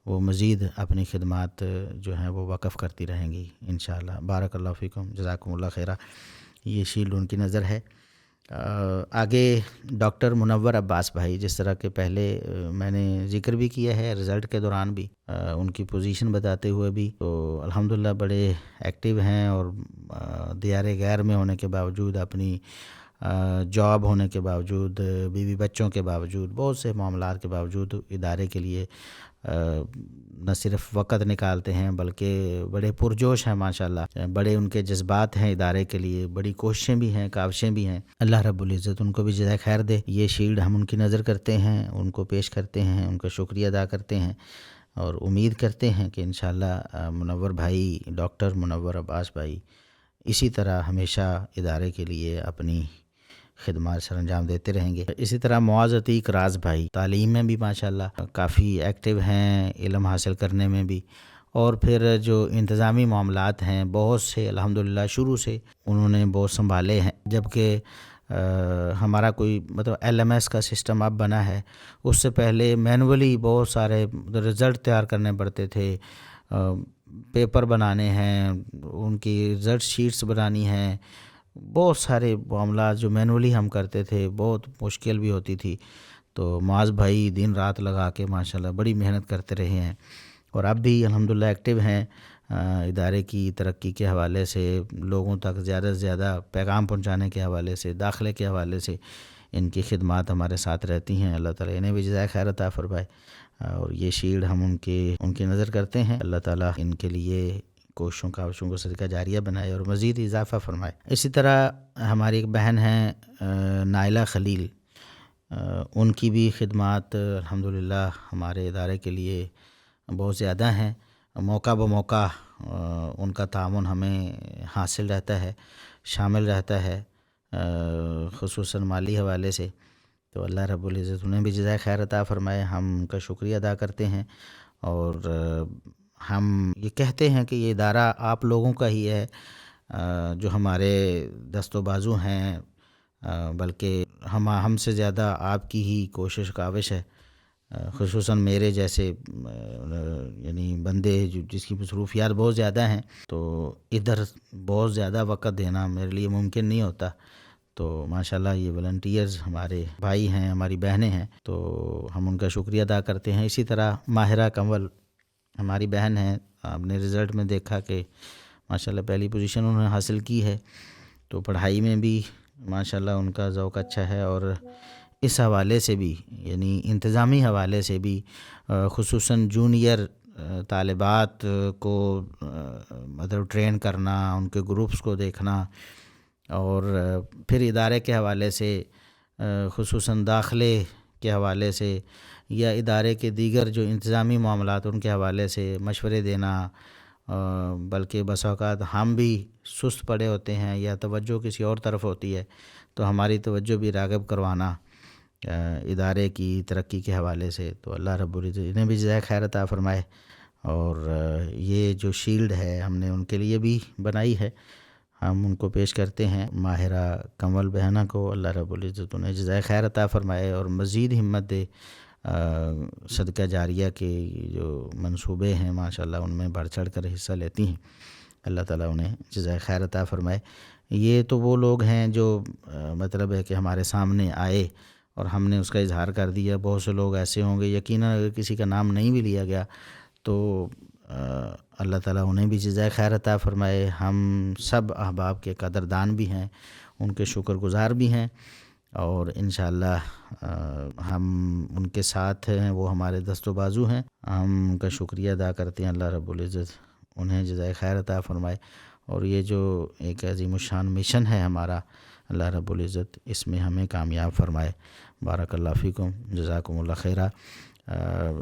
وہ مزید اپنی خدمات جو ہیں وہ وقف کرتی رہیں گی انشاءاللہ۔ بارک اللہ فیکم، جزاکم اللہ خیرہ۔ یہ شیلڈ ان کی نظر ہے۔ آگے ڈاکٹر منور عباس بھائی، جس طرح کہ پہلے میں نے ذکر بھی کیا ہے رزلٹ کے دوران بھی، ان کی پوزیشن بتاتے ہوئے بھی، تو الحمدللہ بڑے ایکٹیو ہیں اور دیار غیر میں ہونے کے باوجود، اپنی جاب ہونے کے باوجود، بیوی بچوں کے باوجود، بہت سے معاملات کے باوجود ادارے کے لیے نہ صرف وقت نکالتے ہیں بلکہ بڑے پرجوش ہیں ماشاءاللہ، بڑے ان کے جذبات ہیں ادارے کے لیے، بڑی کوششیں بھی ہیں، کاوشیں بھی ہیں، اللہ رب العزت ان کو بھی جزائے خیر دے۔ یہ شیلڈ ہم ان کی نظر کرتے ہیں، ان کو پیش کرتے ہیں، ان کا شکریہ ادا کرتے ہیں اور امید کرتے ہیں کہ انشاءاللہ منور بھائی، ڈاکٹر منور عباس بھائی اسی طرح ہمیشہ ادارے کے لیے اپنی خدمات سر انجام دیتے رہیں گے۔ اسی طرح معاذ عتیق راز بھائی تعلیم میں بھی ماشاءاللہ کافی ایکٹیو ہیں، علم حاصل کرنے میں بھی، اور پھر جو انتظامی معاملات ہیں بہت سے الحمدللہ شروع سے انہوں نے بہت سنبھالے ہیں، جبکہ ہمارا کوئی مطلب LMS کا سسٹم اب بنا ہے، اس سے پہلے مینولی بہت سارے رزلٹ تیار کرنے پڑتے تھے، پیپر بنانے ہیں، ان کی رزلٹ شیٹس بنانی ہیں، بہت سارے معاملات جو مینولی ہم کرتے تھے، بہت مشکل بھی ہوتی تھی۔ تو معاذ بھائی دن رات لگا کے ماشاءاللہ بڑی محنت کرتے رہے ہیں، اور اب بھی الحمدللہ ایکٹیو ہیں ادارے کی ترقی کے حوالے سے، لوگوں تک زیادہ سے زیادہ پیغام پہنچانے کے حوالے سے، داخلے کے حوالے سے ان کی خدمات ہمارے ساتھ رہتی ہیں۔ اللہ تعالیٰ انہیں بھی جزائے خیر عطا فرمائے، اور یہ شیلڈ ہم ان کی نظر کرتے ہیں، اللہ تعالیٰ ان کے لیے کوششوں کو صدقہ جاریہ بنائے اور مزید اضافہ فرمائے۔ اسی طرح ہماری ایک بہن ہیں نائلہ خلیل، ان کی بھی خدمات الحمدللہ ہمارے ادارے کے لیے بہت زیادہ ہیں، موقع بموقع ان کا تعاون ہمیں حاصل رہتا ہے، شامل رہتا ہے، خصوصاً مالی حوالے سے۔ تو اللہ رب العزت انہیں بھی جزائے خیر عطا فرمائے، ہم ان کا شکریہ ادا کرتے ہیں، اور ہم یہ کہتے ہیں کہ یہ ادارہ آپ لوگوں کا ہی ہے، جو ہمارے دست و بازو ہیں، بلکہ ہم سے زیادہ آپ کی ہی کوشش کاوش ہے، خصوصاً میرے جیسے یعنی بندے جس کی مصروفیات بہت زیادہ ہیں، تو ادھر بہت زیادہ وقت دینا میرے لیے ممکن نہیں ہوتا۔ تو ماشاءاللہ یہ والنٹیئرز ہمارے بھائی ہیں، ہماری بہنیں ہیں، تو ہم ان کا شکریہ ادا کرتے ہیں۔ اسی طرح ماہرہ کنول ہماری بہن ہیں، آپ نے رزلٹ میں دیکھا کہ ماشاءاللہ پہلی پوزیشن انہوں نے حاصل کی ہے، تو پڑھائی میں بھی ماشاءاللہ ان کا ذوق اچھا ہے، اور اس حوالے سے بھی یعنی انتظامی حوالے سے بھی خصوصاً جونیئر طالبات کو مطلب ٹرین کرنا، ان کے گروپس کو دیکھنا، اور پھر ادارے کے حوالے سے خصوصاً داخلے کے حوالے سے یا ادارے کے دیگر جو انتظامی معاملات ان کے حوالے سے مشورے دینا، بلکہ بس اوقات ہم بھی سست پڑے ہوتے ہیں یا توجہ کسی اور طرف ہوتی ہے، تو ہماری توجہ بھی راغب کروانا ادارے کی ترقی کے حوالے سے۔ تو اللہ رب العزت انہیں بھی جزائے خیر عطا فرمائے، اور یہ جو شیلڈ ہے ہم نے ان کے لیے بھی بنائی ہے، ہم ان کو پیش کرتے ہیں ماہرہ کنول بہنہ کو، اللہ رب العزت انہیں جزائے خیر عطا فرمائے اور مزید ہمت دے، صدقہ جاریہ کے جو منصوبے ہیں ماشاءاللہ ان میں بڑھ چڑھ کر حصہ لیتی ہیں، اللہ تعالیٰ انہیں جزائے خیر عطا فرمائے۔ یہ تو وہ لوگ ہیں جو مطلب ہے کہ ہمارے سامنے آئے اور ہم نے اس کا اظہار کر دیا، بہت سے لوگ ایسے ہوں گے یقیناً اگر کسی کا نام نہیں بھی لیا گیا تو اللہ تعالیٰ انہیں بھی جزائے خیر عطا فرمائے۔ ہم سب احباب کے قدردان بھی ہیں، ان کے شکر گزار بھی ہیں، اور انشاءاللہ ہم ان کے ساتھ ہیں، وہ ہمارے دست و بازو ہیں، ہم ان کا شکریہ ادا کرتے ہیں، اللہ رب العزت انہیں جزائے خیر عطا فرمائے۔ اور یہ جو ایک عظیم الشان مشن ہے ہمارا، اللہ رب العزت اس میں ہمیں کامیاب فرمائے۔ بارک اللہ فیکم، جزاکم اللہ خیرہ۔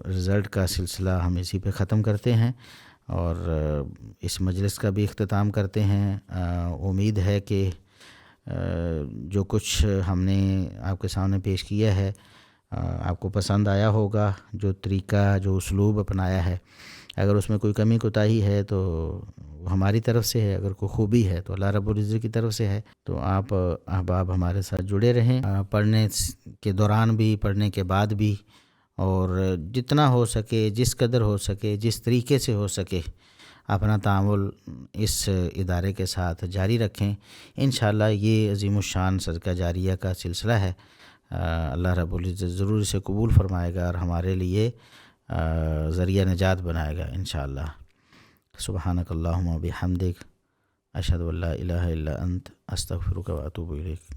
رزلٹ کا سلسلہ ہم اسی پہ ختم کرتے ہیں، اور اس مجلس کا بھی اختتام کرتے ہیں۔ امید ہے کہ جو کچھ ہم نے آپ کے سامنے پیش کیا ہے آپ کو پسند آیا ہوگا، جو طریقہ جو اسلوب اپنایا ہے، اگر اس میں کوئی کمی کوتاہی ہے تو ہماری طرف سے ہے، اگر کوئی خوبی ہے تو اللہ رب العزت کی طرف سے ہے۔ تو آپ احباب ہمارے ساتھ جڑے رہیں، پڑھنے کے دوران بھی، پڑھنے کے بعد بھی، اور جتنا ہو سکے، جس قدر ہو سکے، جس طریقے سے ہو سکے اپنا تعامل اس ادارے کے ساتھ جاری رکھیں۔ انشاءاللہ یہ عظیم الشان صدقہ جاریہ کا سلسلہ ہے، اللہ رب العزت ضرور اسے قبول فرمائے گا اور ہمارے لیے ذریعہ نجات بنائے گا انشاءاللہ۔ سبحانک اللہم و بحمدک، اشہد ان لا الہ الا انت، استغفرک و اتوب الیک۔